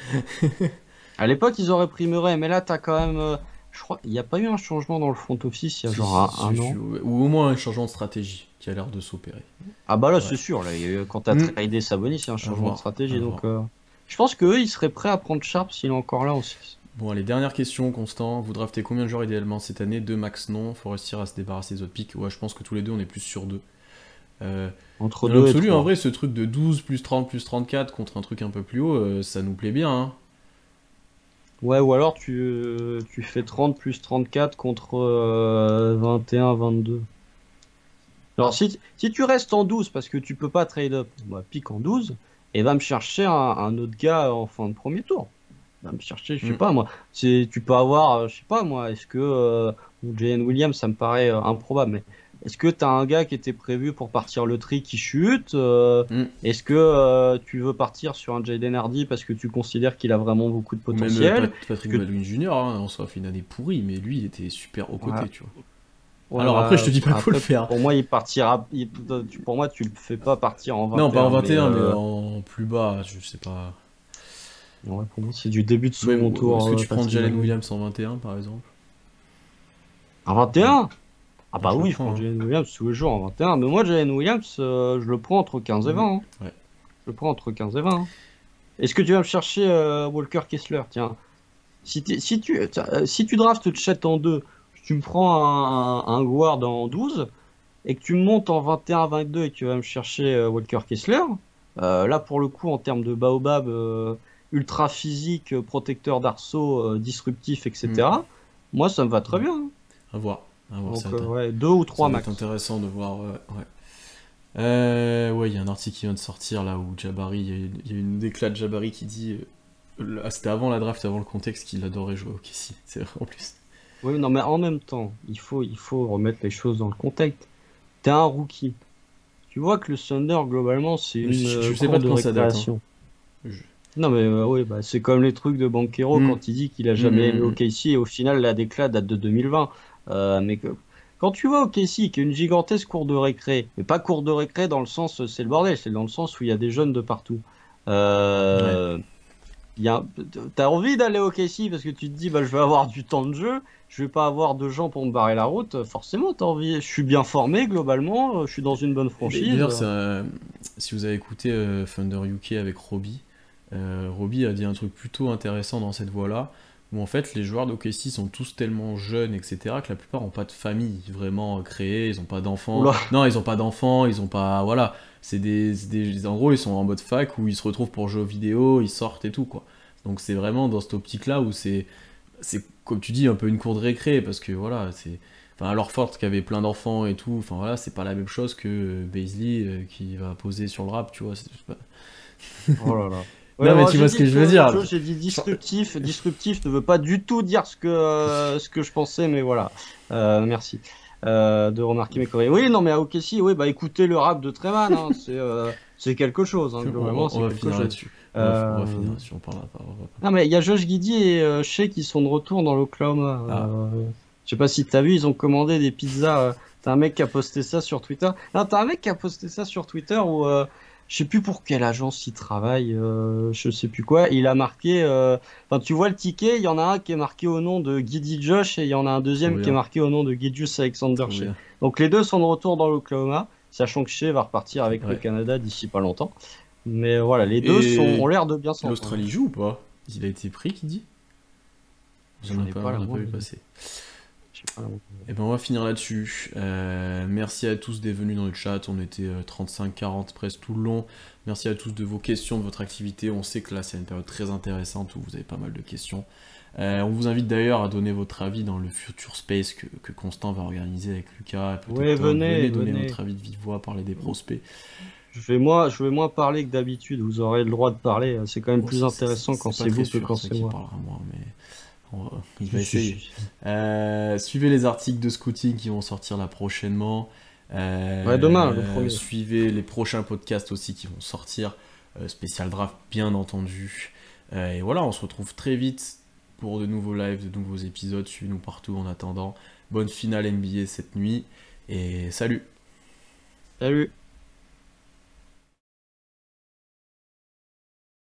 À l'époque, ils auraient pris Murray, mais là, t'as quand même. Je crois il n'y a pas eu un changement dans le front office il y a Si, genre un an. ou au moins un changement de stratégie qui a l'air de s'opérer. Ah bah là, Ouais. c'est sûr. Là, quand t'as Hmm. tradé Sabonis, c'est un À changement de voir, à stratégie. Donc, voir. je pense qu'eux, ils seraient prêts à prendre Sharp s'il est encore là aussi. Bon, allez, dernière question, Constant. Vous draftez combien de joueurs idéalement cette année? Deux max non. Forestier à se débarrasser des autres pics. Ouais, je pense que tous les deux, on est plus sur deux. Entre Dans 2 et l'absolu, en 3. vrai, ce truc de 12 plus 30 plus 34 contre un truc un peu plus haut, ça nous plaît bien, hein. Ouais, ou alors tu fais 30 plus 34 contre 21, 22. Alors, si tu restes en 12 parce que tu peux pas trade up, bah, pique en 12 et va me chercher un autre gars en fin de premier tour. Va me chercher, je sais Mm. pas moi. Tu peux avoir, je sais pas moi, est-ce que Jalen Williams, ça me paraît improbable, mais est-ce que tu as un gars qui était prévu pour partir le tri qui chute Mm. est-ce que tu veux partir sur un Jaden Hardy parce que tu considères qu'il a vraiment beaucoup de Ou même potentiel? Patrick Que, Baldwin Jr., hein, en soi, a fait une année pourrie, mais lui, il était super aux côtés, ouais, tu vois. ouais, Alors après, je bah, te dis pas qu'il faut le après, faire. pour moi, il partira. Pour moi, tu le fais pas partir en Non, pas en 21, 21, mais en plus bas, je sais pas. ouais, pour moi, c'est du début de Même, second tour. est-ce que tu prends Patrick Jalen Baldwin. Williams en 21, par exemple? En 21? Ah Moi, bah je le oui, je prends, prends hein. Jalen Williams tous les jours en 21. Mais moi, Jalen Williams, je le prends entre 15 et Mm. 20, hein. Ouais. Je le prends entre 15 et 20, hein. Est-ce que tu vas me chercher Walker Kessler? Tiens, si tu draftes Chet en 2, tu me prends un guard en 12 et que tu me montes en 21-22 et que tu vas me chercher Walker Kessler, là pour le coup en termes de baobab ultra physique, protecteur d'arceau, disruptif, etc. Moi ça me va très Ouais. bien, hein. À voir. À voir, Donc ça va être, ouais, 2 ou ça 3 va être max. intéressant de voir. Ouais. Ouais, il y a un article qui vient de sortir là où Jabari, il y a une déclat de Jabari qui dit. C'était avant la draft, avant le contexte, qu'il adorait jouer au KC. C'est vrai en plus. Oui, non mais en même temps, il faut remettre les choses dans le contexte. T'es un rookie. Tu vois que le Thunder globalement c'est une Je sais cour pas de de quand ça date, hein. récréation. Je- Non mais oui, bah, c'est comme les trucs de Banchero Hmm. quand il dit qu'il a jamais aimé Hmm. OKC et au final la déclat date de 2020. Quand tu vois OKC qui est une gigantesque cour de récré, mais pas cour de récré dans le sens c'est le bordel, c'est dans le sens où il y a des jeunes de partout. Ouais. Euh, T'as envie d'aller au KC parce que tu te dis bah je vais avoir du temps de jeu, je vais pas avoir de gens pour me barrer la route. Forcément, t'as envie. Je suis bien formé globalement, je suis dans une bonne franchise. D'ailleurs, si vous avez écouté Thunder UK avec Robbie, Robbie a dit un truc plutôt intéressant dans cette voie-là, où en fait les joueurs d'OKC sont tous tellement jeunes, etc., que la plupart n'ont pas de famille vraiment créée, ils n'ont pas d'enfants. Oula. Non, ils n'ont pas d'enfants, ils n'ont pas. Voilà. En gros, ils sont en mode fac où ils se retrouvent pour jouer aux vidéos, ils sortent et tout, quoi. Donc c'est vraiment dans cette optique-là où c'est comme tu dis, un peu une cour de récré, parce que voilà, c'est. Enfin, alors Forte qui avait plein d'enfants et tout, enfin voilà, c'est pas la même chose que Baisley qui va poser sur le rap, tu vois. C'est pas... Oh là là. Non, mais moi, tu j'ai vois ce dit que je veux dire. J'ai dit disruptif. Disruptif ne veut pas du tout dire ce que je pensais, mais voilà. Merci de remarquer mes conneries. Oui, non, mais à OKC, oui, bah écoutez le rap de Treman, hein, c'est quelque chose, hein, globalement, c'est On va quelque finir chose. là-dessus. On va Euh, finir là-dessus, on parlera pas. Non, mais il y a Josh Giddey et Shea qui sont de retour dans l'Oklahoma. Ah. Je sais pas si t'as vu, ils ont commandé des pizzas. T'as un mec qui a posté ça sur Twitter. Non, t'as un mec qui a posté ça sur Twitter où je sais plus pour quelle agence il travaille, je sais plus quoi. Il a marqué, enfin tu vois le ticket, il y en a un qui est marqué au nom de Gideon Josh et il y en a un Trop deuxième qui est bien, marqué au nom de Gideus Alexander trop Shea. bien. Donc les deux sont de retour dans l'Oklahoma, sachant que Shea va repartir Ok, avec le ouais. Canada d'ici pas longtemps. Mais voilà, les deux ont Et l'air de bien s'entendre. l'Australie joue ou pas? Il a été pris, qui dit? J'en ai pas la On n'a pas vu moindre idée. passer. J'ai pas la moindre idée. Et ben on va finir là-dessus. Merci à tous d'être venus dans le chat. On était 35-40 presque tout le long. Merci à tous de vos questions, de votre activité. On sait que là c'est une période très intéressante où vous avez pas mal de questions. On vous invite d'ailleurs à donner votre avis dans le Future Space que Constant va organiser avec Lucas. Et Ouais, peut-être Tom. Venez donner venez. votre avis de vive voix, parler des prospects. Je vais moins parler que d'habitude. Vous aurez le droit de parler. C'est quand même Oh, plus intéressant quand c'est pas c'est très vous que sûr, quand c'est c'est qui moi. parlera moins, mais il va Si, si, essayer. si. Suivez les articles de scouting qui vont sortir là prochainement. Ouais, demain, le premier. Suivez les prochains podcasts aussi qui vont sortir. Spécial draft, bien entendu. Et voilà, on se retrouve très vite pour de nouveaux lives, de nouveaux épisodes. Suivez-nous partout en attendant. Bonne finale NBA cette nuit. Et salut! Salut!